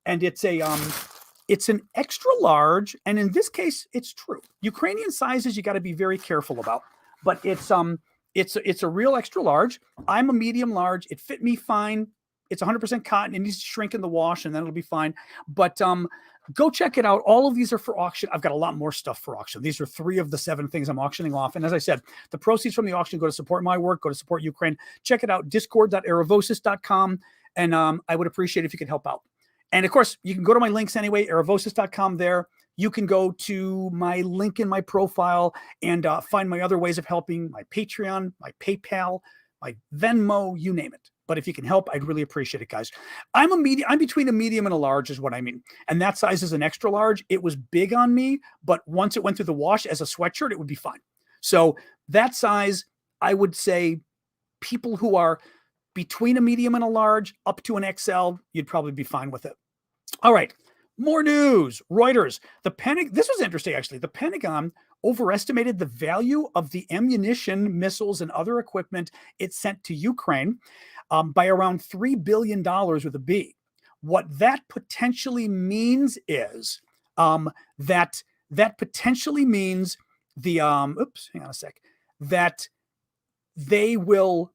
And it's an extra large, and in this case, it's true. Ukrainian sizes you got to be very careful about, but it's a real extra large. I'm a medium large. It fit me fine. It's 100% cotton. It needs to shrink in the wash, and then it'll be fine. But go check it out. All of these are for auction. I've got a lot more stuff for auction. These are 3 of the 7 things I'm auctioning off. And as I said, the proceeds from the auction go to support my work, go to support Ukraine. Check it out, discord.aravosis.com. And I would appreciate it if you could help out. And of course, you can go to my links anyway, aravosis.com there. You can go to my link in my profile and find my other ways of helping, my Patreon, my PayPal, my Venmo, you name it. But if you can help, I'd really appreciate it, guys. I'm between a medium and a large is what I mean. And that size is an extra large. It was big on me, but once it went through the wash as a sweatshirt, it would be fine. So that size, I would say people who are between a medium and a large up to an XL, you'd probably be fine with it. All right. More news. Reuters. This was interesting, actually. The Pentagon overestimated the value of the ammunition, missiles, and other equipment it sent to Ukraine by around $3 billion with a B. What that potentially means is that potentially means the hang on a sec. That Biden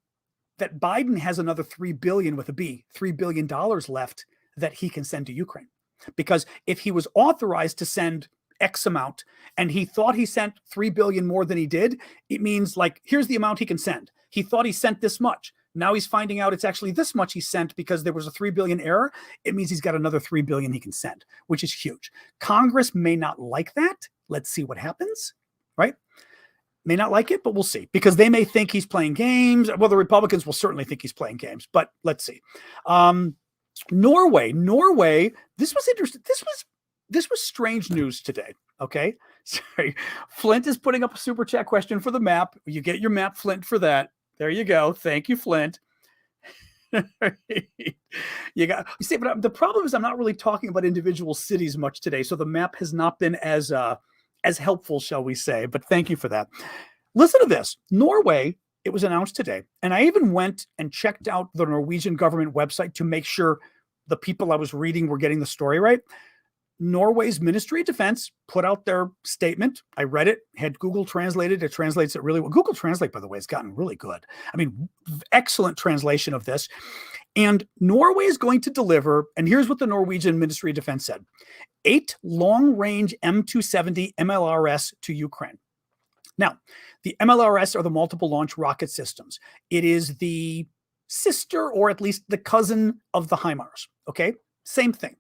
has another $3 billion with a B, $3 billion left that he can send to Ukraine. Because if he was authorized to send X amount and he thought he sent 3 billion more than he did, it means like, here's the amount he can send. He thought he sent this much. Now he's finding out it's actually this much he sent because there was a 3 billion error. It means he's got another 3 billion he can send, which is huge. Congress may not like that. Let's see what happens, right? May not like it, but we'll see, because they may think he's playing games. Well, the Republicans will certainly think he's playing games, but let's see. Norway, this was interesting. This was strange news today. Okay. Sorry. Flint is putting up a super chat question for the map. You get your map, Flint, for that. There you go. Thank you, Flint. You see, but the problem is I'm not really talking about individual cities much today. So the map has not been as helpful, shall we say, but thank you for that. Listen to this. Norway, it was announced today. And I even went and checked out the Norwegian government website to make sure the people I was reading were getting the story right. Norway's Ministry of Defense put out their statement. I read it, had Google translated. It translates it really well. Google Translate, by the way, has gotten really good. I mean, excellent translation of this. And Norway is going to deliver, and here's what the Norwegian Ministry of Defense said, 8 long-range M270 MLRS to Ukraine. Now, the MLRS are the multiple launch rocket systems. It is the sister, or at least the cousin of the HIMARS. Okay? Same thing.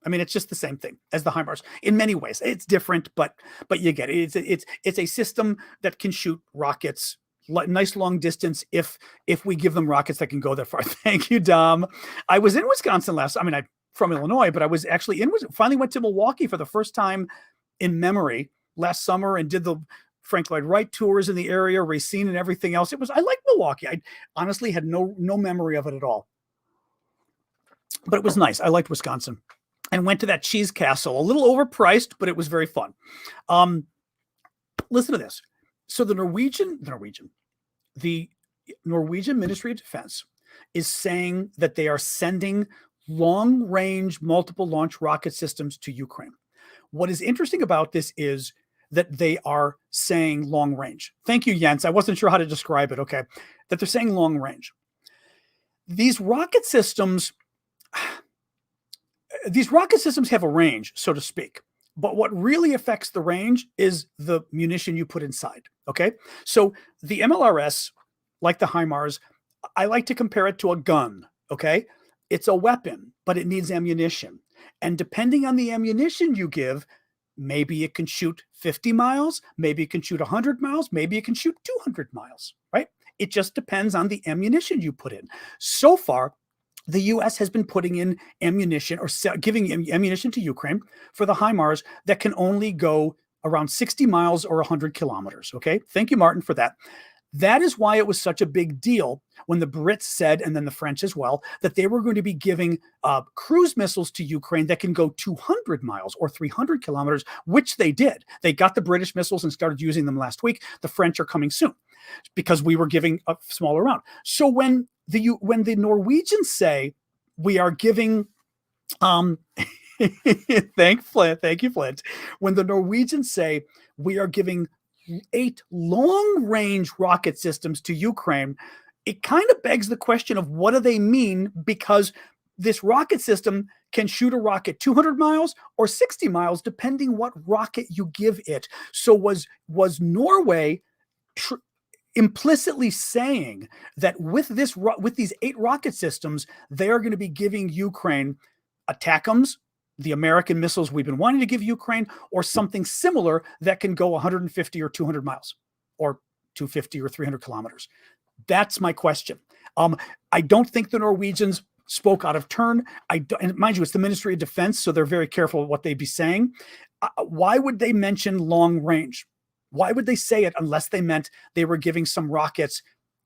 I mean, it's just the same thing as the HIMARS in many ways. It's different, but you get it. It's a system that can shoot rockets nice long distance if we give them rockets that can go that far. Thank you, Dom. I was in Wisconsin I'm from Illinois, but I was actually finally went to Milwaukee for the first time in memory last summer and did the Frank Lloyd Wright tours in the area, Racine and everything else. I like Milwaukee. I honestly had no memory of it at all, but it was nice. I liked Wisconsin. And went to that cheese castle, a little overpriced, but it was very fun. Listen to this. So the Norwegian Ministry of Defense is saying that they are sending long-range multiple launch rocket systems to Ukraine. What is interesting about this is that they are saying long range. Thank you, Jens. I wasn't sure how to describe it. Okay. That they're saying long range. These rocket systems have a range, so to speak. But what really affects the range is the munition you put inside. Okay. So the MLRS, like the HIMARS, I like to compare it to a gun. Okay. It's a weapon, but it needs ammunition. And depending on the ammunition you give, maybe it can shoot 50 miles, maybe it can shoot 100 miles, maybe it can shoot 200 miles, right? It just depends on the ammunition you put in. So far, the U.S. has been putting in ammunition or giving ammunition to Ukraine for the HIMARS that can only go around 60 miles or 100 kilometers, okay? Thank you, Martin, for that. That is why it was such a big deal when the Brits said, and then the French as well, that they were going to be giving cruise missiles to Ukraine that can go 200 miles or 300 kilometers, which they did. They got the British missiles and started using them last week. The French are coming soon because we were giving a smaller round. So when the Norwegians say we are giving, thank you, Flint. When the Norwegians say we are giving 8 long-range rocket systems to Ukraine, it kind of begs the question of what do they mean, because this rocket system can shoot a rocket 200 miles or 60 miles, depending what rocket you give it. So was Norway implicitly saying that with these 8 rocket systems, they are going to be giving Ukraine ATACMS, the American missiles we've been wanting to give Ukraine, or something similar that can go 150 or 200 miles or 250 or 300 kilometers? That's my question. I don't think the Norwegians spoke out of turn. And mind you, it's the Ministry of Defense, so they're very careful what they'd be saying. Why would they mention long range? Why would they say it unless they meant they were giving some rockets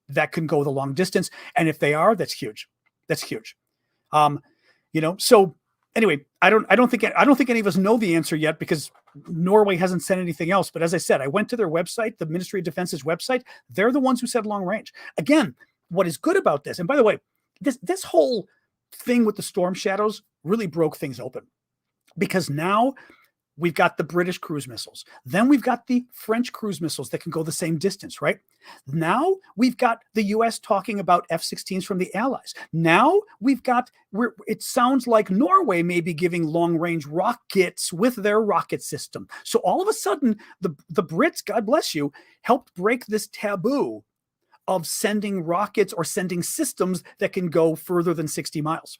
that can go the long distance? And if they are, that's huge. That's huge. So anyway, I don't think any of us know the answer yet because Norway hasn't said anything else. But as I said, I went to their website, the Ministry of Defense's website. They're the ones who said long range. Again, what is good about this, and by the way, this whole thing with the storm shadows really broke things open, because now we've got the British cruise missiles. Then we've got the French cruise missiles that can go the same distance, right? Now we've got the US talking about F-16s from the Allies. Now it sounds like Norway may be giving long-range rockets with their rocket system. So all of a sudden, the Brits, God bless you, helped break this taboo of sending rockets or sending systems that can go further than 60 miles.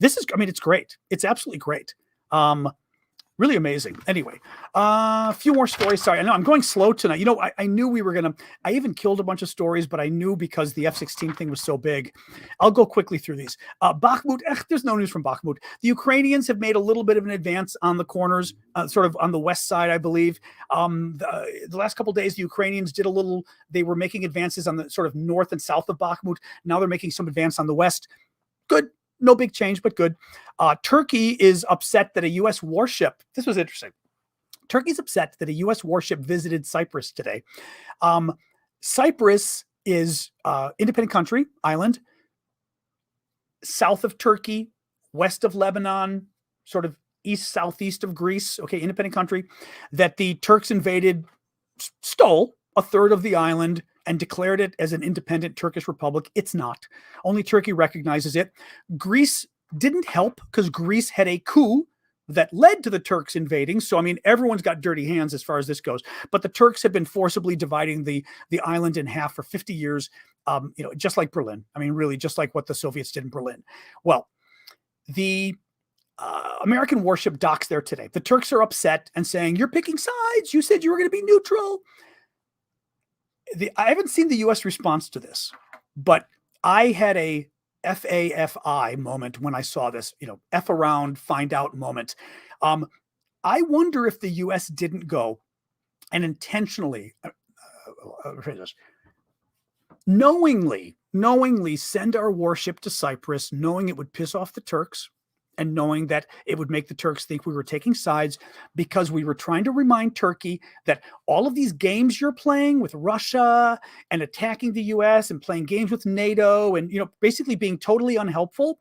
It's great. It's absolutely great. Really amazing. Anyway, a few more stories. Sorry, I know I'm going slow tonight. I knew we were going to, I even killed a bunch of stories, but I knew because the F-16 thing was so big. I'll go quickly through these. Bakhmut, there's no news from Bakhmut. The Ukrainians have made a little bit of an advance on the corners, sort of on the west side, I believe. The last couple of days, the Ukrainians they were making advances on the sort of north and south of Bakhmut. Now they're making some advance on the west. Good. No big change, but good. Turkey is upset that a U.S. warship, this was interesting. Turkey's upset that a U.S. warship visited Cyprus today. Cyprus is an independent country, island, south of Turkey, west of Lebanon, sort of southeast of Greece, okay, independent country, that the Turks invaded, stole a third of the island, and declared it as an independent Turkish republic. It's not. Only Turkey recognizes it. Greece didn't help because Greece had a coup that led to the Turks invading. So, everyone's got dirty hands as far as this goes. But the Turks have been forcibly dividing the island in half for 50 years, just like Berlin. Really, just like what the Soviets did in Berlin. Well, the American warship docks there today. The Turks are upset and saying, you're picking sides. You said you were going to be neutral. I haven't seen the U.S. response to this, but I had a FAFI moment when I saw this, F around, find out moment. I wonder if the U.S. didn't go and intentionally, knowingly send our warship to Cyprus, knowing it would piss off the Turks, and knowing that it would make the Turks think we were taking sides, because we were trying to remind Turkey that all of these games you're playing with Russia and attacking the US and playing games with NATO and, basically being totally unhelpful,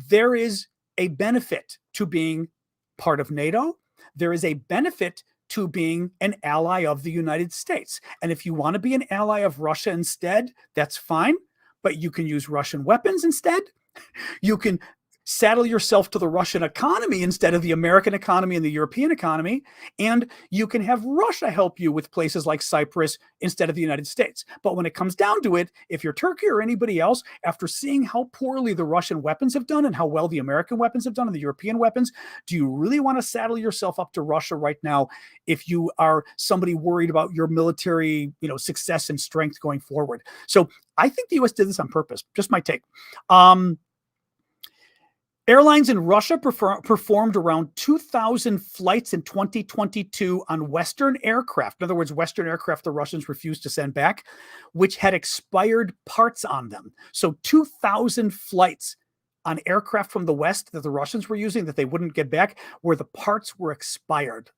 there is a benefit to being part of NATO. There is a benefit to being an ally of the United States. And if you want to be an ally of Russia instead, that's fine, but you can use Russian weapons instead. You can saddle yourself to the Russian economy instead of the American economy and the European economy. And you can have Russia help you with places like Cyprus instead of the United States. But when it comes down to it, if you're Turkey or anybody else, after seeing how poorly the Russian weapons have done and how well the American weapons have done and the European weapons, do you really want to saddle yourself up to Russia right now if you are somebody worried about your military, success and strength going forward? So I think the U.S. did this on purpose. Just my take. Airlines in Russia performed around 2,000 flights in 2022 on Western aircraft. In other words, Western aircraft the Russians refused to send back, which had expired parts on them. So 2,000 flights on aircraft from the West that the Russians were using that they wouldn't get back, where the parts were expired.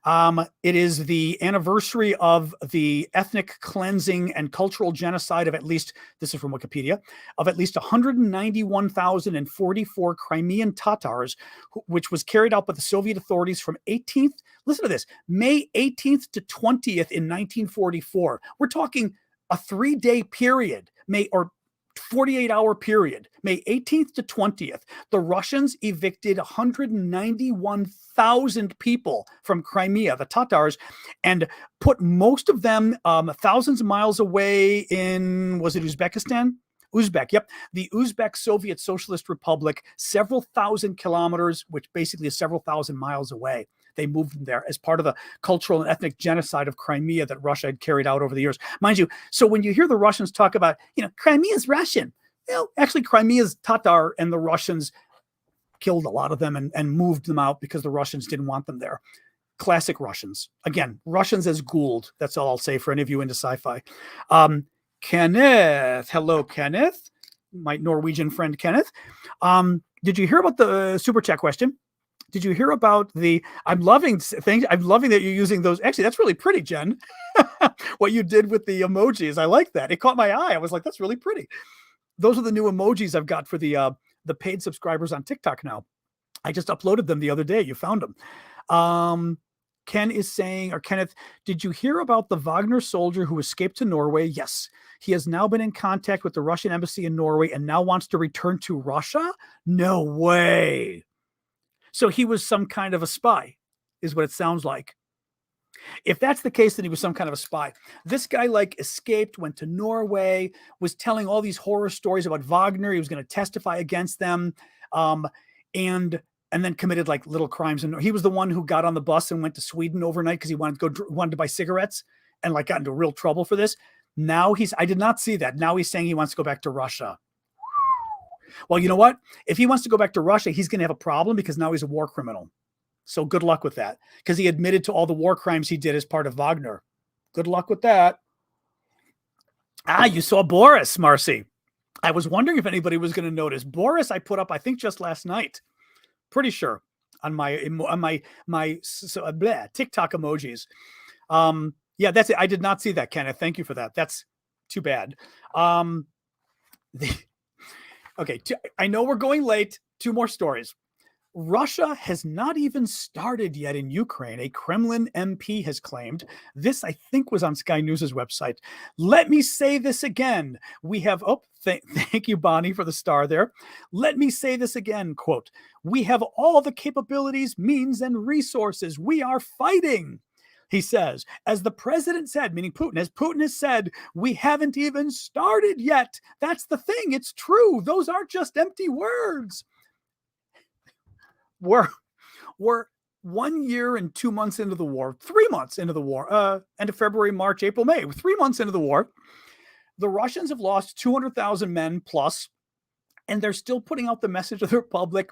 It is the anniversary of the ethnic cleansing and cultural genocide of this is from Wikipedia, of at least 191,044 Crimean Tatars, which was carried out by the Soviet authorities from May 18th to 20th in 1944. We're talking a 3-day period, 48-hour period, May 18th to 20th. The Russians evicted 191,000 people from Crimea, the Tatars, and put most of them thousands of miles away in, was it Uzbekistan? Uzbek, yep. The Uzbek Soviet Socialist Republic, several thousand kilometers, which basically is several thousand miles away. they moved them there as part of the cultural and ethnic genocide of Crimea that Russia had carried out over the years. Mind you, so when you hear the Russians talk about, Crimea is Russian, actually Crimea is Tatar, and the Russians killed a lot of them and moved them out because the Russians didn't want them there. Classic Russians. Again, Russians as Gould. That's all I'll say for any of you into sci-fi. Kenneth. Hello, Kenneth. My Norwegian friend, Kenneth. Did you hear about the super chat question? Did you hear about I'm loving things. I'm loving that you're using those. Actually, that's really pretty, Jen. What you did with the emojis. I like that. It caught my eye. I was like, that's really pretty. Those are the new emojis I've got for the paid subscribers on TikTok now. I just uploaded them the other day. You found them. Ken is saying, or Kenneth, did you hear about the Wagner soldier who escaped to Norway? Yes. He has now been in contact with the Russian embassy in Norway and now wants to return to Russia? No way. So he was some kind of a spy, is what it sounds like. If that's the case, then he was some kind of a spy. This guy escaped, went to Norway, was telling all these horror stories about Wagner. He was going to testify against them. And then committed little crimes. And he was the one who got on the bus and went to Sweden overnight because he wanted to buy cigarettes and got into real trouble for this. Now I did not see that. Now he's saying he wants to go back to Russia. Well, you know what? If he wants to go back to Russia, he's going to have a problem because now he's a war criminal. So good luck with that, because he admitted to all the war crimes he did as part of Wagner. Good luck with that. You saw Boris, Marcy. I was wondering if anybody was going to notice. Boris, I put up, I think just last night. Pretty sure on my TikTok emojis. Yeah, that's it. I did not see that, Kenneth. Thank you for that. That's too bad. Okay, I know we're going late. 2 more stories. Russia has not even started yet in Ukraine, a Kremlin MP has claimed. This, I think, was on Sky News' website. Let me say this again. We have, thank you, Bonnie, for the star there. Let me say this again, quote, we have all the capabilities, means, and resources. We are fighting. He says, as the president said, meaning Putin, as Putin has said, we haven't even started yet. That's the thing. It's true. Those aren't just empty words. We're 1 year and 2 months into the war, 3 months into the war, end of February, March, April, May, 3 months into the war. The Russians have lost 200,000 men plus, and they're still putting out the message to the public.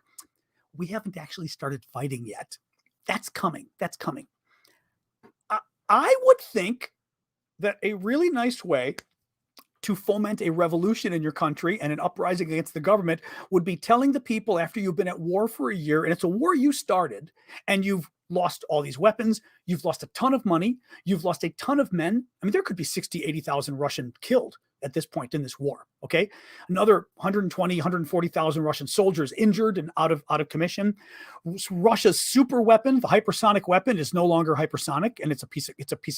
We haven't actually started fighting yet. That's coming. That's coming. I would think that a really nice way to foment a revolution in your country and an uprising against the government would be telling the people after you've been at war for a year, and it's a war you started, and you've lost all these weapons, you've lost a ton of money, you've lost a ton of men. I mean, there could be 60, 80,000 Russian killed at this point in this war, okay? Another 120, 140,000 Russian soldiers injured and out of commission. Russia's super weapon, the hypersonic weapon, is no longer hypersonic, and it's a piece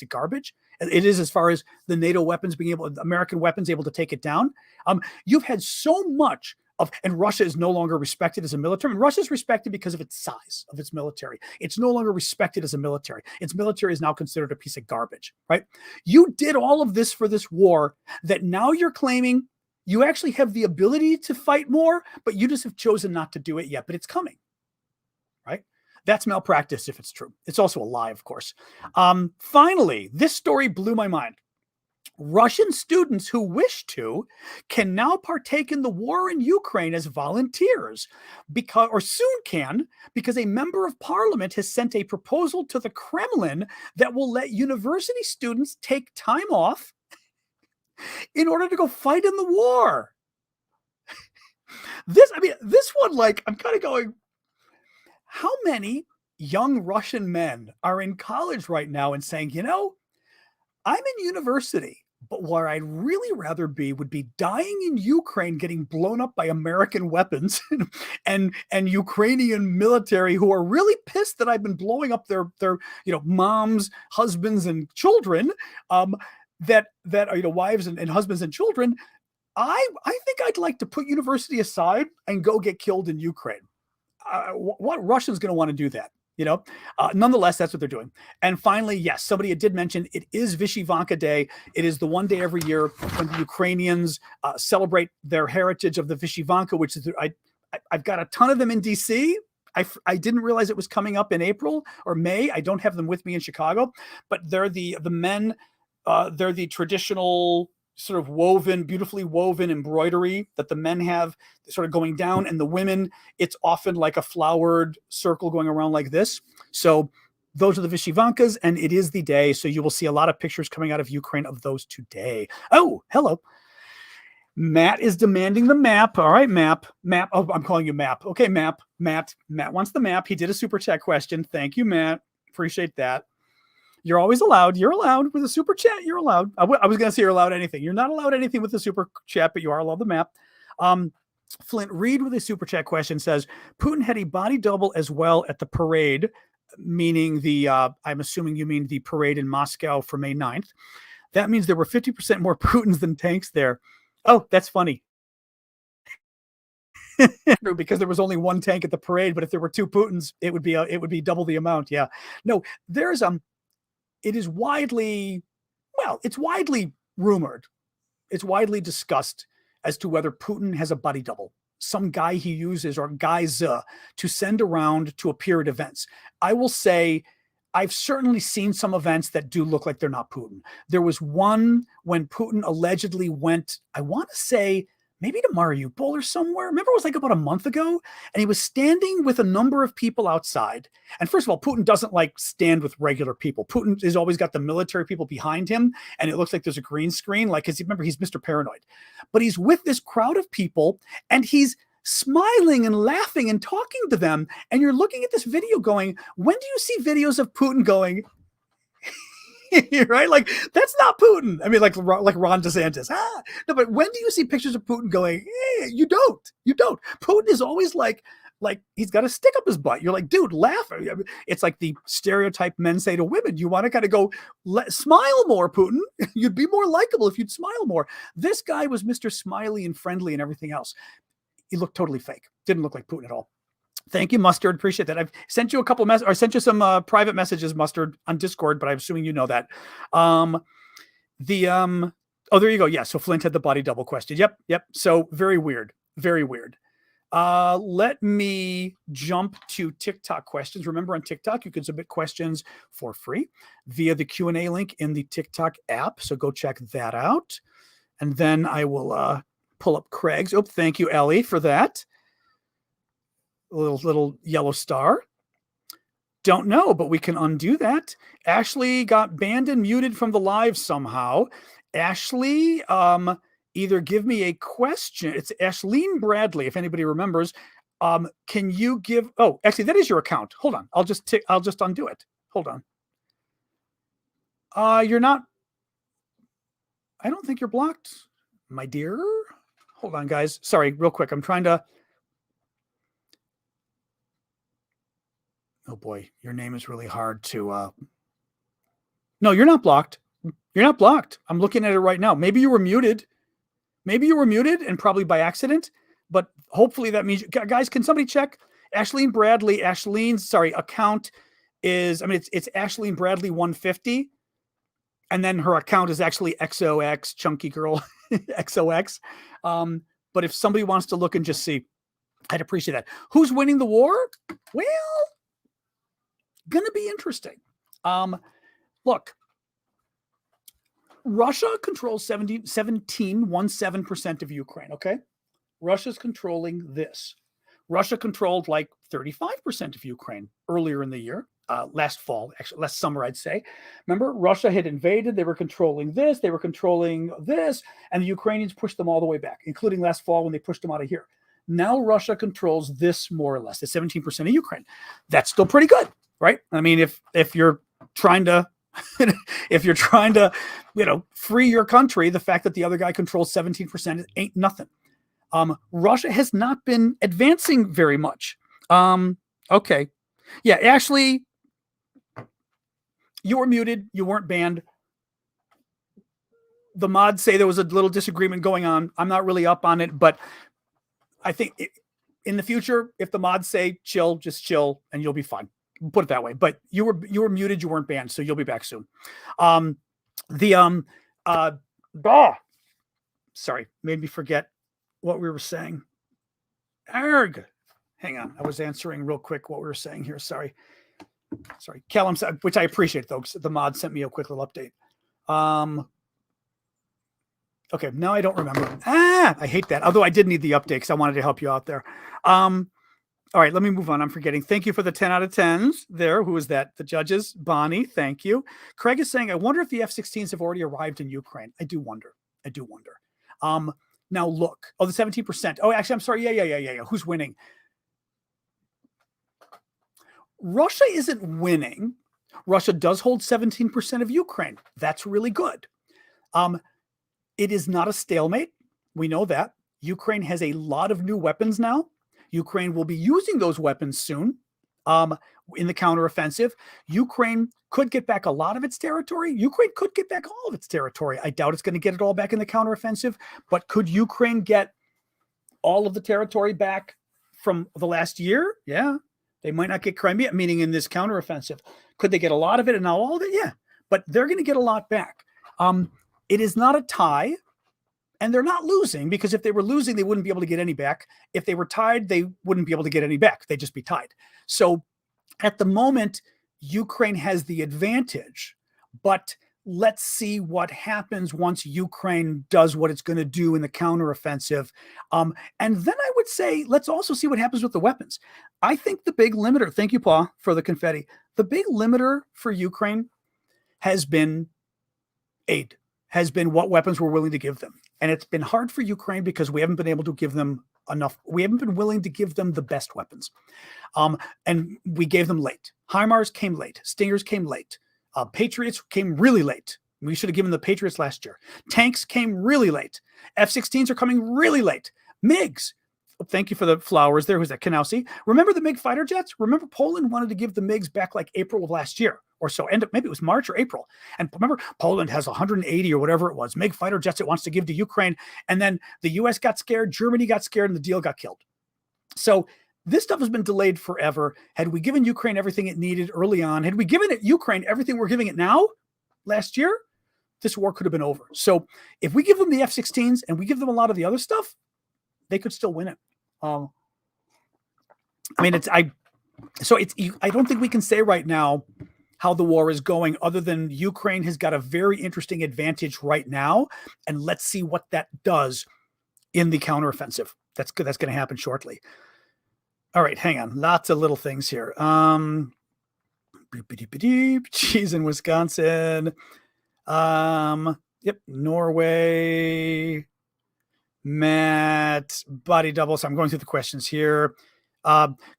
of garbage. It is, as far as the NATO weapons American weapons able to take it down. You've had so much and Russia is no longer respected as a military. And Russia is respected because of its size of its military. It's no longer respected as a military. Its military is now considered a piece of garbage, right? You did all of this for this war that now you're claiming you actually have the ability to fight more, but you just have chosen not to do it yet. But it's coming, right? That's malpractice if it's true. It's also a lie, of course. Finally, this story blew my mind. Russian students who wish to can now partake in the war in Ukraine as volunteers, or soon can, because a member of parliament has sent a proposal to the Kremlin that will let university students take time off in order to go fight in the war. This one, I'm kind of going, how many young Russian men are in college right now and saying, I'm in university, but where I'd really rather be would be dying in Ukraine, getting blown up by American weapons and Ukrainian military who are really pissed that I've been blowing up their moms, husbands, and children, that are wives and husbands and children. I think I'd like to put university aside and go get killed in Ukraine. What Russian's going to want to do that? Nonetheless, that's what they're doing. And finally, yes, somebody did mention it is Vyshyvanka Day. It is the one day every year when the Ukrainians celebrate their heritage of the Vyshyvanka, which is, I've got a ton of them in DC. I didn't realize it was coming up in April or May. I don't have them with me in Chicago, but they're the men. They're the traditional sort of beautifully woven embroidery that the men have sort of going down, and the women, it's often like a flowered circle going around like this. So those are the Vyshyvankas, and it is the day. So you will see a lot of pictures coming out of Ukraine of those today. Oh, hello. Matt is demanding the map. All right, map. Oh, I'm calling you Map. Okay, map. Matt wants the map. He did a super chat question. Thank you, Matt. Appreciate that. You're always allowed. You're allowed with a super chat. You're allowed. I was going to say you're allowed anything. You're not allowed anything with the super chat, but you are allowed the map. Flint Reed with a super chat question says, Putin had a body double as well at the parade, meaning I'm assuming you mean the parade in Moscow for May 9th. That means there were 50% more Putins than tanks there. Oh, that's funny. Because there was only one tank at the parade, but if there were two Putins, it would be double the amount. Yeah. No, it is widely rumored. It's widely discussed as to whether Putin has a body double, some guy he uses or guys to send around to appear at events. I will say I've certainly seen some events that do look like they're not Putin. There was one when Putin allegedly went, I want to say, maybe to Mariupol or somewhere. Remember, it was like about a month ago, and he was standing with a number of people outside. And first of all, Putin doesn't like stand with regular people. Putin has always got the military people behind him, and it looks like there's a green screen. Like, because remember, he's Mr. Paranoid. But he's with this crowd of people, and he's smiling and laughing and talking to them. And you're looking at this video going, when do you see videos of Putin going, right? Like, that's not Putin. I mean, like Ron DeSantis. No, but when do you see pictures of Putin going, you don't. Putin is always like he's got a stick up his butt. You're like, dude, laugh. It's like the stereotype men say to women. You want to kind of go, smile more, Putin. You'd be more likable if you'd smile more. This guy was Mr. Smiley and friendly and everything else. He looked totally fake. Didn't look like Putin at all. Thank you, Mustard. Appreciate that. I've sent you a couple I sent you some private messages, Mustard, on Discord, but I'm assuming you know that. Oh, there you go. Yeah. So Flint had the body double question. Yep. So very weird. Very weird. Let me jump to TikTok questions. Remember, on TikTok, you can submit questions for free via the Q&A link in the TikTok app. So go check that out. And then I will pull up Craig's. Oh, thank you, Ellie, for that. A little yellow star. Don't know, but we can undo that. Ashley got banned and muted from the live somehow. Ashley, either give me a question. It's Ashleen Bradley, if anybody remembers. Can you give? Oh, actually, that is your account. Hold on. I'll just undo it. Hold on. You're not. I don't think you're blocked, my dear. Hold on, guys. Sorry, real quick. I'm trying to. Oh boy, your name is really hard to. No, you're not blocked. You're not blocked. I'm looking at it right now. Maybe you were muted. And probably by accident. But hopefully that means, guys, can somebody check? Ashleen Bradley. Ashleen's account is. I mean, it's Ashleen Bradley 150, and then her account is actually XOX Chunky Girl XOX. But if somebody wants to look and just see, I'd appreciate that. Who's winning the war? Well, gonna be interesting. Look, Russia controls 17% of Ukraine, okay? Russia's controlling this. Russia controlled like 35% of Ukraine earlier in the year, last summer, I'd say. Remember, Russia had invaded. They were controlling this. They were controlling this. And the Ukrainians pushed them all the way back, including last fall when they pushed them out of here. Now Russia controls this more or less, the 17% of Ukraine. That's still pretty good, right? I mean, if you're trying to free your country, the fact that the other guy controls 17% ain't nothing. Russia has not been advancing very much. Okay. Yeah, Ashley, you were muted. You weren't banned. The mods say there was a little disagreement going on. I'm not really up on it, but I think in the future, if the mods say chill, just chill and you'll be fine. Put it that way. But you were muted. You weren't banned, so you'll be back soon. Sorry, made me forget what we were saying. Arg. hang on. I was answering real quick what we were saying here. Sorry. Callum, which I appreciate though, because the mod sent me a quick little update. Okay, now I don't remember. I hate that. Although I did need the update because I wanted to help you out there. All right, let me move on. I'm forgetting. Thank you for the 10 out of 10s there. Who is that? The judges. Bonnie, thank you. Craig is saying, I wonder if the F-16s have already arrived in Ukraine. I do wonder. Now look. Oh, the 17%. Oh, actually, I'm sorry. Yeah. Who's winning? Russia isn't winning. Russia does hold 17% of Ukraine. That's really good. It is not a stalemate. We know that. Ukraine has a lot of new weapons now. Ukraine will be using those weapons soon in the counteroffensive. Ukraine could get back a lot of its territory. Ukraine could get back all of its territory. I doubt it's going to get it all back in the counteroffensive, but could Ukraine get all of the territory back from the last year? Yeah. They might not get Crimea, meaning in this counteroffensive. Could they get a lot of it and not all of it? Yeah. But they're going to get a lot back. It is not a tie. And they're not losing, because if they were losing, they wouldn't be able to get any back. If they were tied, they wouldn't be able to get any back. They'd just be tied. So at the moment, Ukraine has the advantage. But let's see what happens once Ukraine does what it's going to do in the counteroffensive. And then I would say, let's also see what happens with the weapons. I think the big limiter, thank you, Paul, for the confetti. The big limiter for Ukraine has been aid, has been what weapons we're willing to give them. And it's been hard for Ukraine because we haven't been able to give them enough. We haven't been willing to give them the best weapons. And we gave them late. HIMARS came late. Stingers came late. Patriots came really late. We should have given the Patriots last year. Tanks came really late. F-16s are coming really late. MiGs. Thank you for the flowers there. Who's that? Kanowski. Remember the MiG fighter jets? Remember Poland wanted to give the MiGs back like April of last year or so. Maybe it was March or April. And remember, Poland has 180 or whatever it was, MiG fighter jets it wants to give to Ukraine. And then the US got scared, Germany got scared, and the deal got killed. So this stuff has been delayed forever. Had we given Ukraine everything it needed early on, had we given Ukraine everything we're giving it now, last year, this war could have been over. So if we give them the F-16s and we give them a lot of the other stuff, they could still win it. I don't think we can say right now how the war is going, other than Ukraine has got a very interesting advantage right now. And let's see what that does in the counteroffensive. That's good. That's going to happen shortly. All right, hang on. Lots of little things here. Cheese in Wisconsin. Yep, Norway. Matt, body double. So I'm going through the questions here.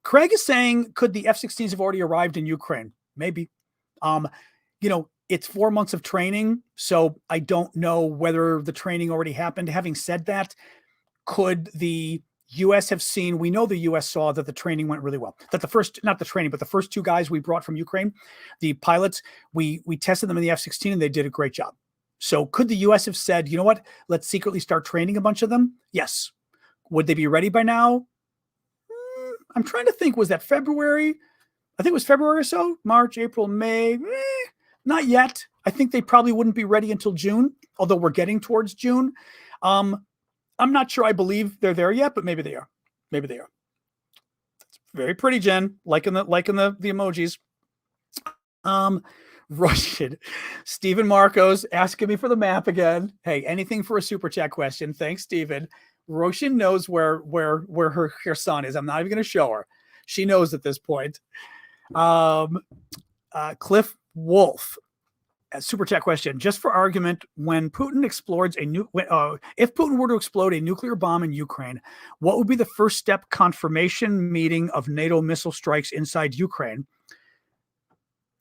Craig is saying, could the F-16s have already arrived in Ukraine? Maybe. It's 4 months of training, so I don't know whether the training already happened. Having said that, could the U.S. have seen, we know the U.S. saw that the training went really well. That the first, not the training, but the first two guys we brought from Ukraine, the pilots, we tested them in the F-16 and they did a great job. So could the U.S. have said, you know what, let's secretly start training a bunch of them? Yes. Would they be ready by now? I'm trying to think, was that February? I think it was February or so, March, April, May. Not yet. I think they probably wouldn't be ready until June, although we're getting towards June. I'm not sure I believe they're there yet, but maybe they are. Maybe they are. It's very pretty, Jen, liking the emojis. Russian. Stephen Marcos asking me for the map again. Hey, anything for a super chat question. Thanks, Stephen. Roshan knows where her son is. I'm not even going to show her. She knows at this point. Cliff Wolf, a super chat question. Just for argument, when Putin explodes if Putin were to explode a nuclear bomb in Ukraine, what would be the first step confirmation meeting of NATO missile strikes inside Ukraine?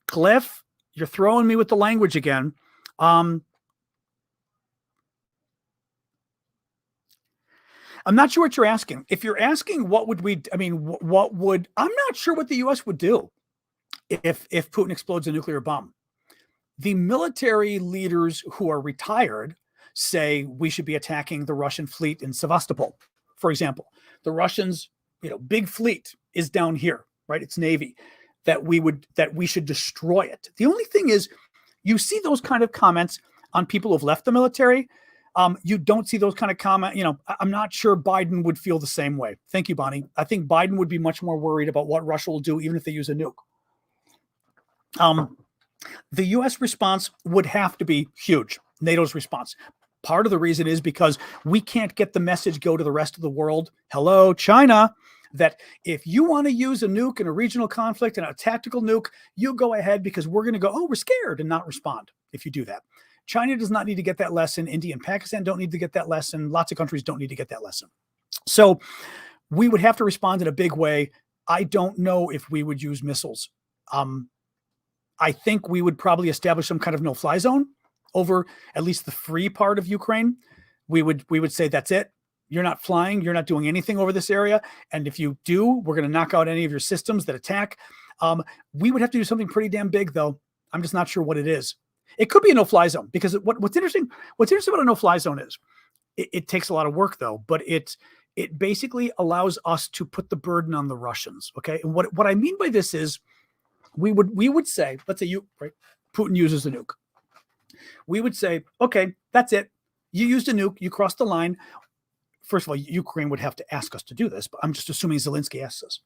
Cliff, you're throwing me with the language again. I'm not sure what you're asking. If you're asking what would I'm not sure what the U.S. would do if Putin explodes a nuclear bomb. The military leaders who are retired say we should be attacking the Russian fleet in Sevastopol, for example. The Russians, big fleet is down here, right? It's Navy, that we should destroy it. The only thing is, you see those kind of comments on people who've left the military. You don't see those kind of comment. I'm not sure Biden would feel the same way. Thank you, Bonnie. I think Biden would be much more worried about what Russia will do, even if they use a nuke. The U.S. response would have to be huge. NATO's response. Part of the reason is because we can't get the message go to the rest of the world. Hello, China, that if you want to use a nuke in a regional conflict and a tactical nuke, you go ahead, because we're going to go, oh, we're scared, and not respond if you do that. China does not need to get that lesson. India and Pakistan don't need to get that lesson. Lots of countries don't need to get that lesson. So we would have to respond in a big way. I don't know if we would use missiles. I think we would probably establish some kind of no-fly zone over at least the free part of Ukraine. We would say, that's it. You're not flying. You're not doing anything over this area. And if you do, we're going to knock out any of your systems that attack. We would have to do something pretty damn big, though. I'm just not sure what it is. It could be a no-fly zone, because what's interesting about a no-fly zone is it takes a lot of work, though, but it basically allows us to put the burden on the Russians. Okay. And what I mean by this is we would say, let's say Putin uses a nuke. We would say, okay, that's it. You used a nuke. You crossed the line. First of all, Ukraine would have to ask us to do this, but I'm just assuming Zelensky asks us.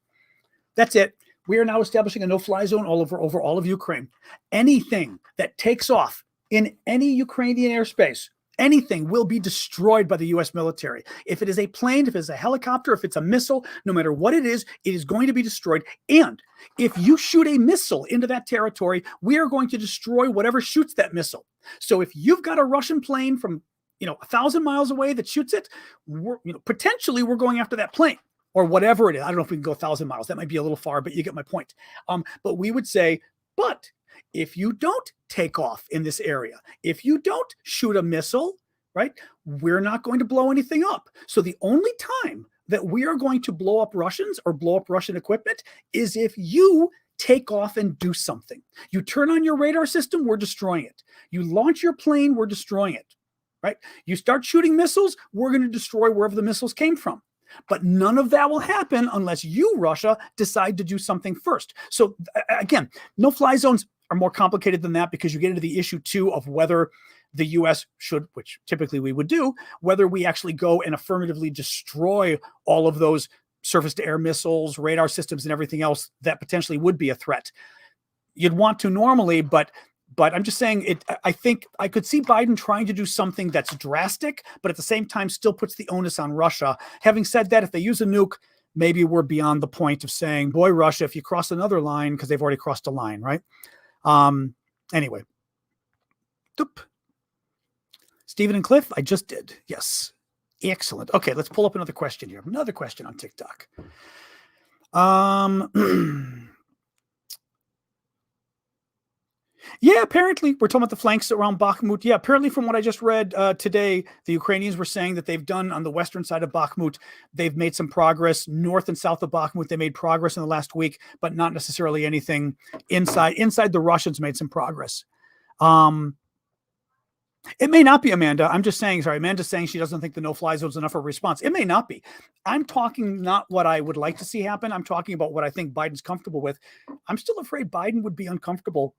That's it. We are now establishing a no-fly zone over all of Ukraine. Anything that takes off in any Ukrainian airspace, anything will be destroyed by the U.S. military. If it is a plane, if it's a helicopter, if it's a missile, no matter what it is going to be destroyed. And if you shoot a missile into that territory, we are going to destroy whatever shoots that missile. So if you've got a Russian plane from 1,000 miles away that shoots it, potentially we're going after that plane. Or whatever it is. I don't know if we can go 1,000 miles. That might be a little far, but you get my point. But we would say, but if you don't take off in this area, if you don't shoot a missile, right, we're not going to blow anything up. So the only time that we are going to blow up Russians or blow up Russian equipment is if you take off and do something. You turn on your radar system, we're destroying it. You launch your plane, we're destroying it, right? You start shooting missiles, we're going to destroy wherever the missiles came from. But none of that will happen unless you, Russia, decide to do something first. So again, no-fly zones are more complicated than that, because you get into the issue too of whether the U.S. should, which typically we would do, whether we actually go and affirmatively destroy all of those surface-to-air missiles, radar systems, and everything else that potentially would be a threat. You'd want to normally, but I'm just saying it. I think I could see Biden trying to do something that's drastic, but at the same time still puts the onus on Russia. Having said that, if they use a nuke, maybe we're beyond the point of saying, boy, Russia, if you cross another line, because they've already crossed a line, right? Anyway. Doop. Stephen and Cliff, I just did. Yes. Excellent. Okay, let's pull up another question here. Another question on TikTok. Yeah, apparently we're talking about the flanks around Bakhmut. Yeah, apparently from what I just read today, the Ukrainians were saying that they've done on the western side of Bakhmut, they've made some progress. North and south of Bakhmut, they made progress in the last week, but not necessarily anything inside. Inside, the Russians made some progress. It may not be, Amanda. I'm just saying, sorry, Amanda's saying she doesn't think the no-fly zone is enough of a response. It may not be. I'm talking not what I would like to see happen. I'm talking about what I think Biden's comfortable with. I'm still afraid Biden would be uncomfortable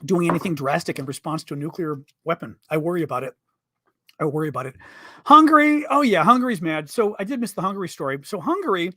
doing anything drastic in response to a nuclear weapon. I worry about it. Hungary. Oh yeah, Hungary's mad. So I did miss the Hungary story. So Hungary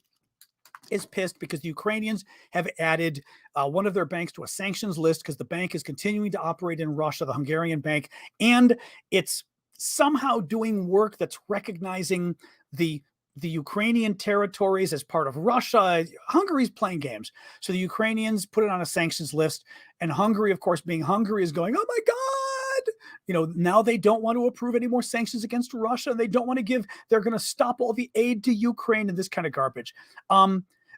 is pissed because the Ukrainians have added one of their banks to a sanctions list because the bank is continuing to operate in Russia, the Hungarian bank, and it's somehow doing work that's recognizing the Ukrainian territories as part of Russia. Hungary's playing games. So the Ukrainians put it on a sanctions list, and Hungary, of course, being Hungary, is going, oh my God, now they don't want to approve any more sanctions against Russia. They don't want to they're going to stop all the aid to Ukraine and this kind of garbage.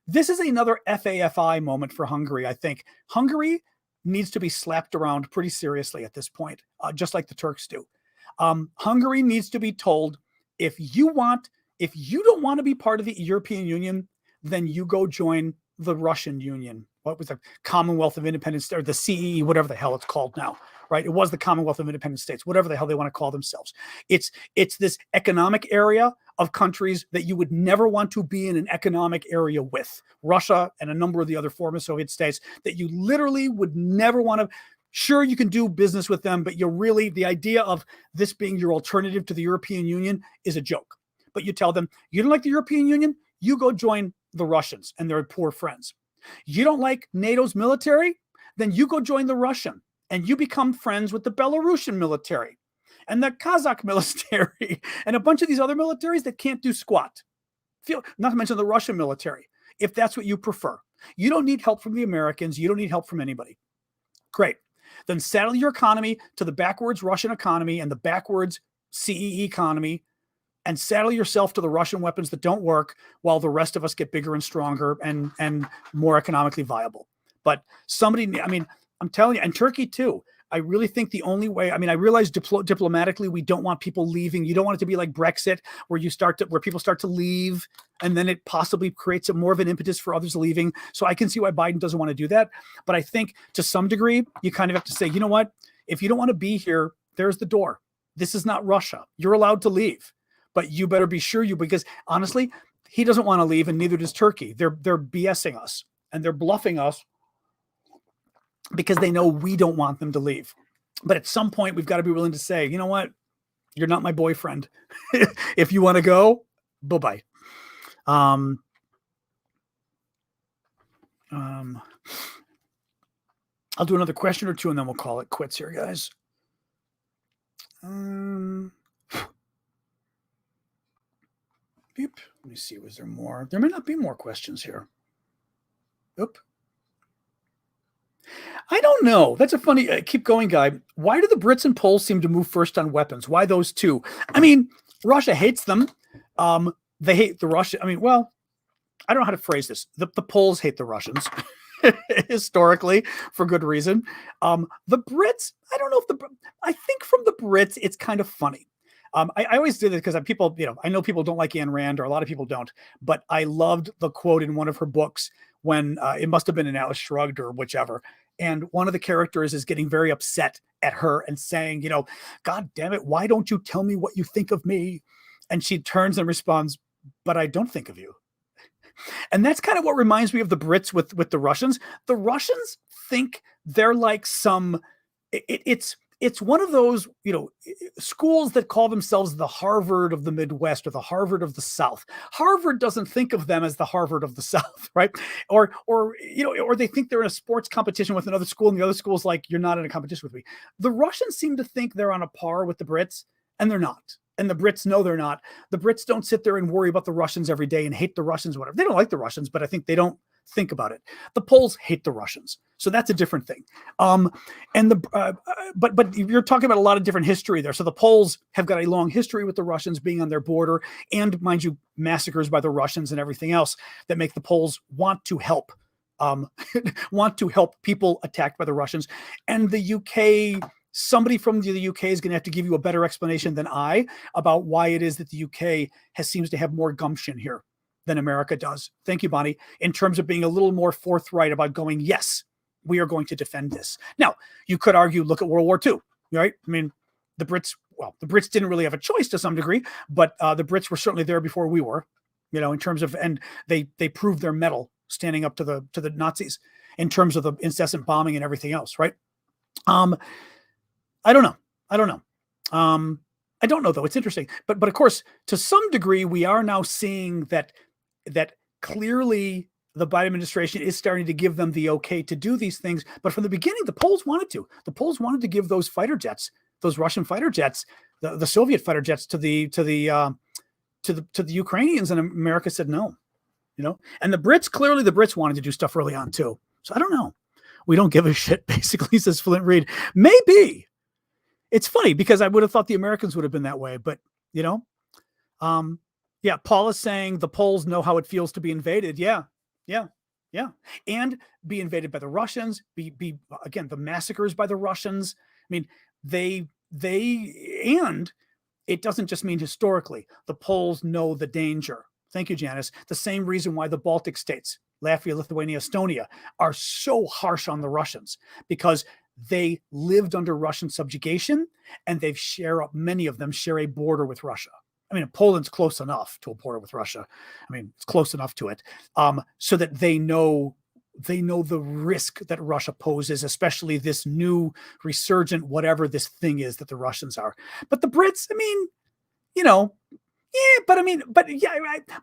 This is another FAFI moment for Hungary, I think. Hungary needs to be slapped around pretty seriously at this point, just like the Turks do. Hungary needs to be told, if you don't want to be part of the European Union, then you go join the Russian Union. What was the Commonwealth of Independent States, or the CEE, whatever the hell it's called now, right? It was the Commonwealth of Independent States, whatever the hell they want to call themselves. It's this economic area of countries that you would never want to be in an economic area with. Russia and a number of the other former Soviet states that you literally would never want to. Sure, you can do business with them, but the idea of this being your alternative to the European Union is a joke. But you tell them, you don't like the European Union? You go join the Russians and their poor friends. You don't like NATO's military? Then you go join the Russian and you become friends with the Belarusian military and the Kazakh military and a bunch of these other militaries that can't do squat. Not to mention the Russian military, if that's what you prefer. You don't need help from the Americans. You don't need help from anybody. Great. Then saddle your economy to the backwards Russian economy and the backwards CE economy, and saddle yourself to the Russian weapons that don't work while the rest of us get bigger and stronger and more economically viable. But I'm telling you, and Turkey too. I really think the only way, I realize diplomatically, we don't want people leaving. You don't want it to be like Brexit, where people start to leave, and then it possibly creates more of an impetus for others leaving. So I can see why Biden doesn't want to do that. But I think to some degree, you kind of have to say, you know what? If you don't want to be here, there's the door. This is not Russia. You're allowed to leave, but you better be sure because honestly, he doesn't want to leave, and neither does Turkey. They're BSing us and they're bluffing us because they know we don't want them to leave. But at some point, we've got to be willing to say, you know what? You're not my boyfriend. If you want to go, bye-bye. I'll do another question or two, and then we'll call it quits here, guys. Beep. Let me see. Was there more? There may not be more questions here. Oop. I don't know. That's a funny, keep going, guy. Why do the Brits and Poles seem to move first on weapons? Why those two? Russia hates them. They hate the Russian. Well, I don't know how to phrase this. The Poles hate the Russians historically for good reason. The Brits, I don't know I think from the Brits, it's kind of funny. I always did it because people, I know people don't like Ayn Rand, or a lot of people don't, but I loved the quote in one of her books when it must have been in Atlas Shrugged or whichever. And one of the characters is getting very upset at her and saying, God damn it, why don't you tell me what you think of me? And she turns and responds, but I don't think of you. And that's kind of what reminds me of the Brits with the Russians. The Russians think they're like it's one of those, schools that call themselves the Harvard of the Midwest or the Harvard of the South. Harvard doesn't think of them as the Harvard of the South, right? Or they think they're in a sports competition with another school, and the other school's like, you're not in a competition with me. The Russians seem to think they're on a par with the Brits, and they're not. And the Brits know they're not. The Brits don't sit there and worry about the Russians every day and hate the Russians, whatever. They don't like the Russians, but I think they don't think about it. The Poles hate the Russians. So that's a different thing. But you're talking about a lot of different history there. So the Poles have got a long history with the Russians being on their border, and mind you, massacres by the Russians and everything else that make the Poles want to help people attacked by the Russians. And the UK, somebody from the UK is going to have to give you a better explanation than I about why it is that the UK seems to have more gumption here than America does. Thank you, Bonnie. In terms of being a little more forthright about going, yes, we are going to defend this. Now, you could argue, look at World War II, right? The Brits didn't really have a choice to some degree, but the Brits were certainly there before we were, in terms of, and they proved their mettle standing up to the Nazis in terms of the incessant bombing and everything else, right? I don't know. I don't know, though. It's interesting. But of course, to some degree, we are now seeing that clearly the Biden administration is starting to give them the okay to do these things. But from the beginning, the Poles wanted to. The Poles wanted to give those fighter jets, those Russian fighter jets, the Soviet fighter jets to the Ukrainians, and America said no. And the Brits wanted to do stuff early on too. So I don't know. We don't give a shit, basically, says Flint Reed. Maybe. It's funny because I would have thought the Americans would have been that way, but Paul is saying the Poles know how it feels to be invaded. Yeah. And be invaded by the Russians, be again, the massacres by the Russians. And it doesn't just mean historically. The Poles know the danger. Thank you, Janice. The same reason why the Baltic states, Latvia, Lithuania, Estonia, are so harsh on the Russians, because they lived under Russian subjugation, and many of them share a border with Russia. Poland's close enough to a border with Russia. It's close enough to it, so that they know They know the risk that Russia poses, especially this new resurgent, whatever this thing is that the Russians are. But the Brits, I mean, you know,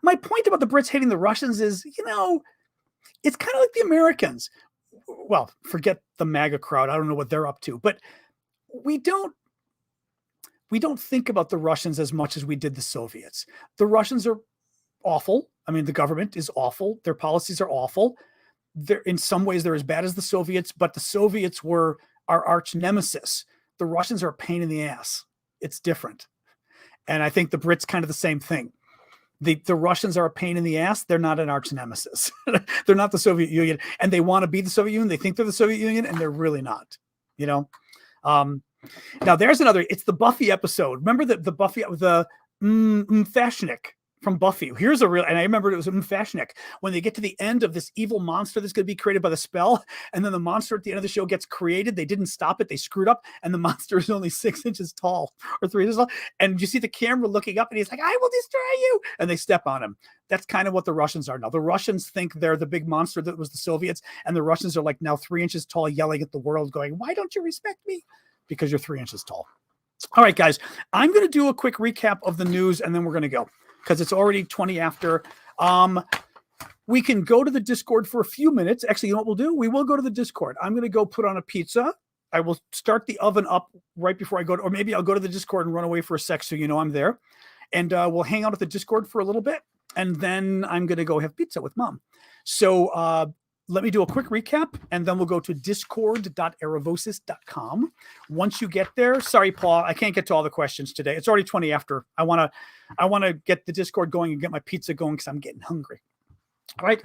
my point about the Brits hating the Russians is, it's kind of like the Americans. Well, forget the MAGA crowd. I don't know what they're up to, but we don't think about the Russians as much as we did the Soviets. The Russians are awful. I mean, the government is awful. Their policies are awful. In some ways, they're as bad as the Soviets, but the Soviets were our arch nemesis. The Russians are a pain in the ass. It's different. And I think the Brits kind of the same thing. The Russians are a pain in the ass. They're not an arch nemesis. They're not the Soviet Union, and they want to be the Soviet Union. They think they're the Soviet Union, and they're really not. Now there's another. It's the Buffy episode. Remember the Buffy with the Fashnik from Buffy. Here's a real, and I remember it was Fashnik when they get to the end of this evil monster that's going to be created by the spell, and then the monster at the end of the show gets created. They didn't stop it. They screwed up, and the monster is only 6 inches tall or 3 inches tall. And you see the camera looking up, and he's like, "I will destroy you," and they step on him. That's kind of what the Russians are now. The Russians think they're the big monster that was the Soviets, and the Russians are like now 3 inches tall, yelling at the world, going, "Why don't you respect me?" Because you're 3 inches tall. All right, guys, I'm going to do a quick recap of the news, and then we're going to go, because it's already 20 after. We can go to the Discord for a few minutes. Actually, you know what we'll do? We will go to the Discord. I'm going to go put on a pizza. I will start the oven up right before I go to, or maybe I'll go to the Discord and run away for a sec so you know I'm there. And we'll hang out at the Discord for a little bit. And then I'm going to go have pizza with Mom. So let me do a quick recap, and then we'll go to discord.aravosis.com. Once you get there, sorry, Paul, I can't get to all the questions today. It's already 20 after. I want to get the Discord going and get my pizza going because I'm getting hungry. All right.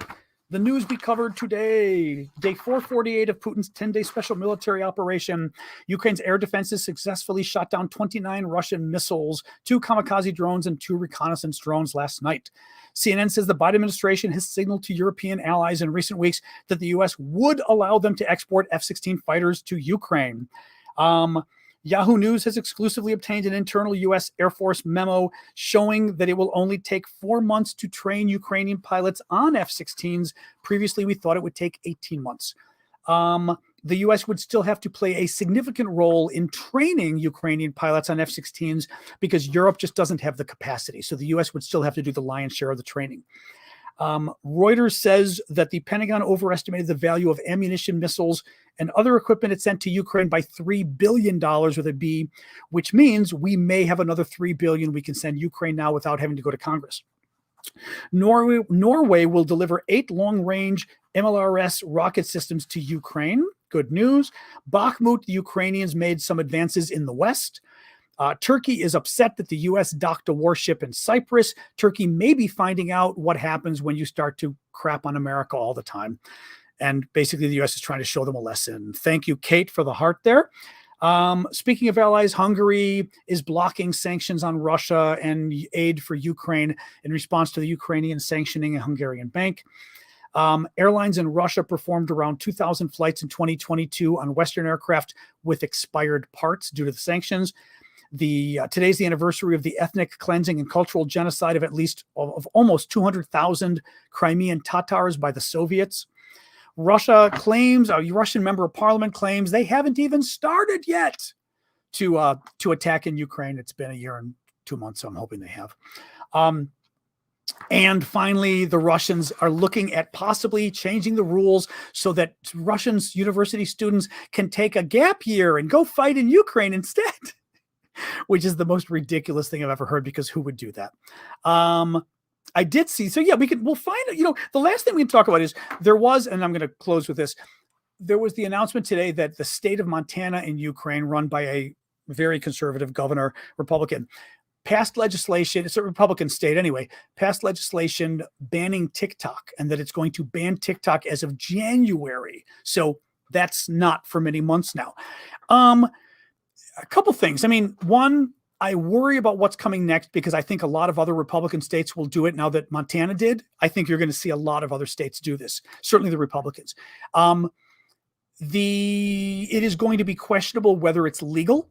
The news we covered today, day 448 of Putin's 10-day special military operation. Ukraine's air defenses successfully shot down 29 Russian missiles, 2 kamikaze drones, and 2 reconnaissance drones last night. CNN says the Biden administration has signaled to European allies in recent weeks that the U.S. would allow them to export F-16 fighters to Ukraine. Yahoo News has exclusively obtained an internal U.S. Air Force memo showing that it will only take 4 months to train Ukrainian pilots on F-16s. Previously, we thought it would take 18 months. The U.S. would still have to play a significant role in training Ukrainian pilots on F-16s because Europe just doesn't have the capacity. So the U.S. would still have to do the lion's share of the training. Reuters says that the Pentagon overestimated the value of ammunition, missiles, and other equipment it sent to Ukraine by $3 billion with a B, which means we may have another $3 billion we can send Ukraine now without having to go to Congress. Norway will deliver 8 long-range MLRS rocket systems to Ukraine. Good news. Bakhmut, the Ukrainians made some advances in the west. Turkey is upset that the U.S. docked a warship in Cyprus. Turkey may be finding out what happens when you start to crap on America all the time. And basically, the U.S. is trying to show them a lesson. Thank you, Kate, for the heart there. Speaking of allies, Hungary is blocking sanctions on Russia and aid for Ukraine in response to the Ukrainian sanctioning a Hungarian bank. Airlines in Russia performed around 2,000 flights in 2022 on Western aircraft with expired parts due to the sanctions. Today's the anniversary of the ethnic cleansing and cultural genocide of almost 200,000 Crimean Tatars by the Soviets. Russia claims, a Russian member of parliament claims they haven't even started yet to attack in Ukraine. It's been a year and 2 months, so I'm hoping they have. And finally, the Russians are looking at possibly changing the rules so that Russian university students can take a gap year and go fight in Ukraine instead, which is the most ridiculous thing I've ever heard, because who would do that? I did see. So yeah, we'll find, the last thing we can talk about is there was, and I'm going to close with this. There was the announcement today that the state of Montana in Ukraine, run by a very conservative governor, Republican, passed legislation. It's a Republican state anyway, passed legislation banning TikTok, and that it's going to ban TikTok as of January. So that's not for many months now. A couple things. I mean, one, I worry about what's coming next, because I think a lot of other Republican states will do it now that Montana did. I think you're going to see a lot of other states do this, certainly the Republicans. It is going to be questionable whether it's legal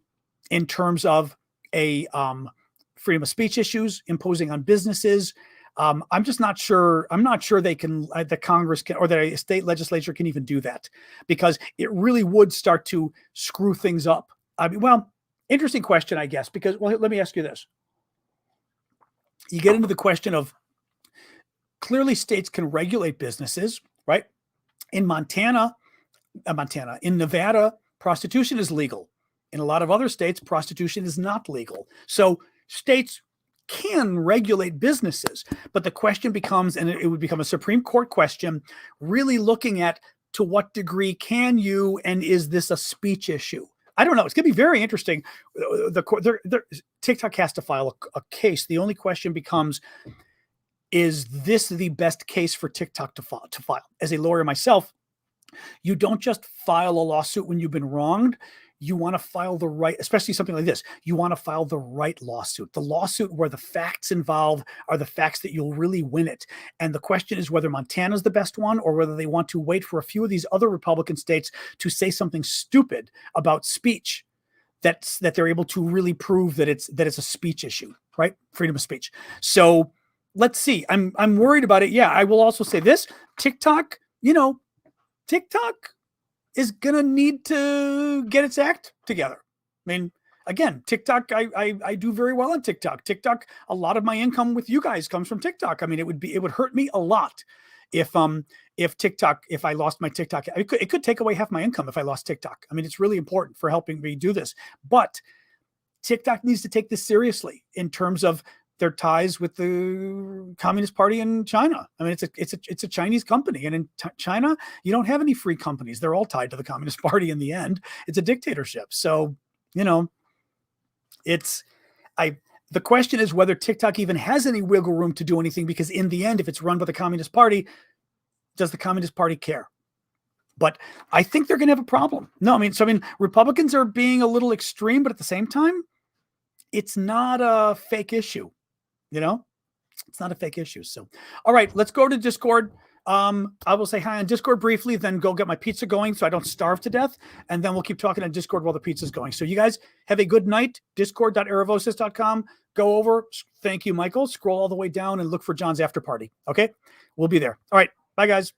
in terms of a freedom of speech issues, imposing on businesses. I'm just not sure. I'm not sure they can, the Congress can, or the state legislature can even do that, because it really would start to screw things up. I mean, well, interesting question, I guess, because, well, let me ask you this. You get into the question of, clearly states can regulate businesses, right? In in Nevada, prostitution is legal. In a lot of other states, prostitution is not legal. So states can regulate businesses, but the question becomes, and it would become a Supreme Court question, really looking at, to what degree can you, and is this a speech issue? I don't know. It's going to be very interesting. TikTok has to file a case. The only question becomes, is this the best case for TikTok to file? As a lawyer myself, you don't just file a lawsuit when you've been wronged. You want to file the right, especially something like this, you want to file the right lawsuit, the lawsuit where the facts involved are the facts that you'll really win it. And the question is whether Montana's the best one, or whether they want to wait for a few of these other Republican states to say something stupid about speech that they're able to really prove that it's a speech issue, right? Freedom of speech. So let's see. I'm worried about it. Yeah, I will also say this: TikTok, TikTok is gonna need to get its act together. I mean, again, TikTok, I do very well on TikTok. TikTok, a lot of my income with you guys comes from TikTok. I mean, it would hurt me a lot if I lost my TikTok. It could take away half my income if I lost TikTok. I mean, it's really important for helping me do this. But TikTok needs to take this seriously in terms of their ties with the Communist Party in China. I mean, it's a Chinese company, and in China, you don't have any free companies. They're all tied to the Communist Party in the end. It's a dictatorship. So, the question is whether TikTok even has any wiggle room to do anything, because in the end, if it's run by the Communist Party, does the Communist Party care? But I think they're going to have a problem. No, I mean, Republicans are being a little extreme, but at the same time, it's not a fake issue. It's not a fake issue. So, all right, let's go to Discord. I will say hi on Discord briefly, then go get my pizza going so I don't starve to death. And then we'll keep talking on Discord while the pizza's going. So you guys have a good night. Discord.aravosis.com. Go over. Thank you, Michael. Scroll all the way down and look for John's after party. Okay. We'll be there. All right. Bye, guys.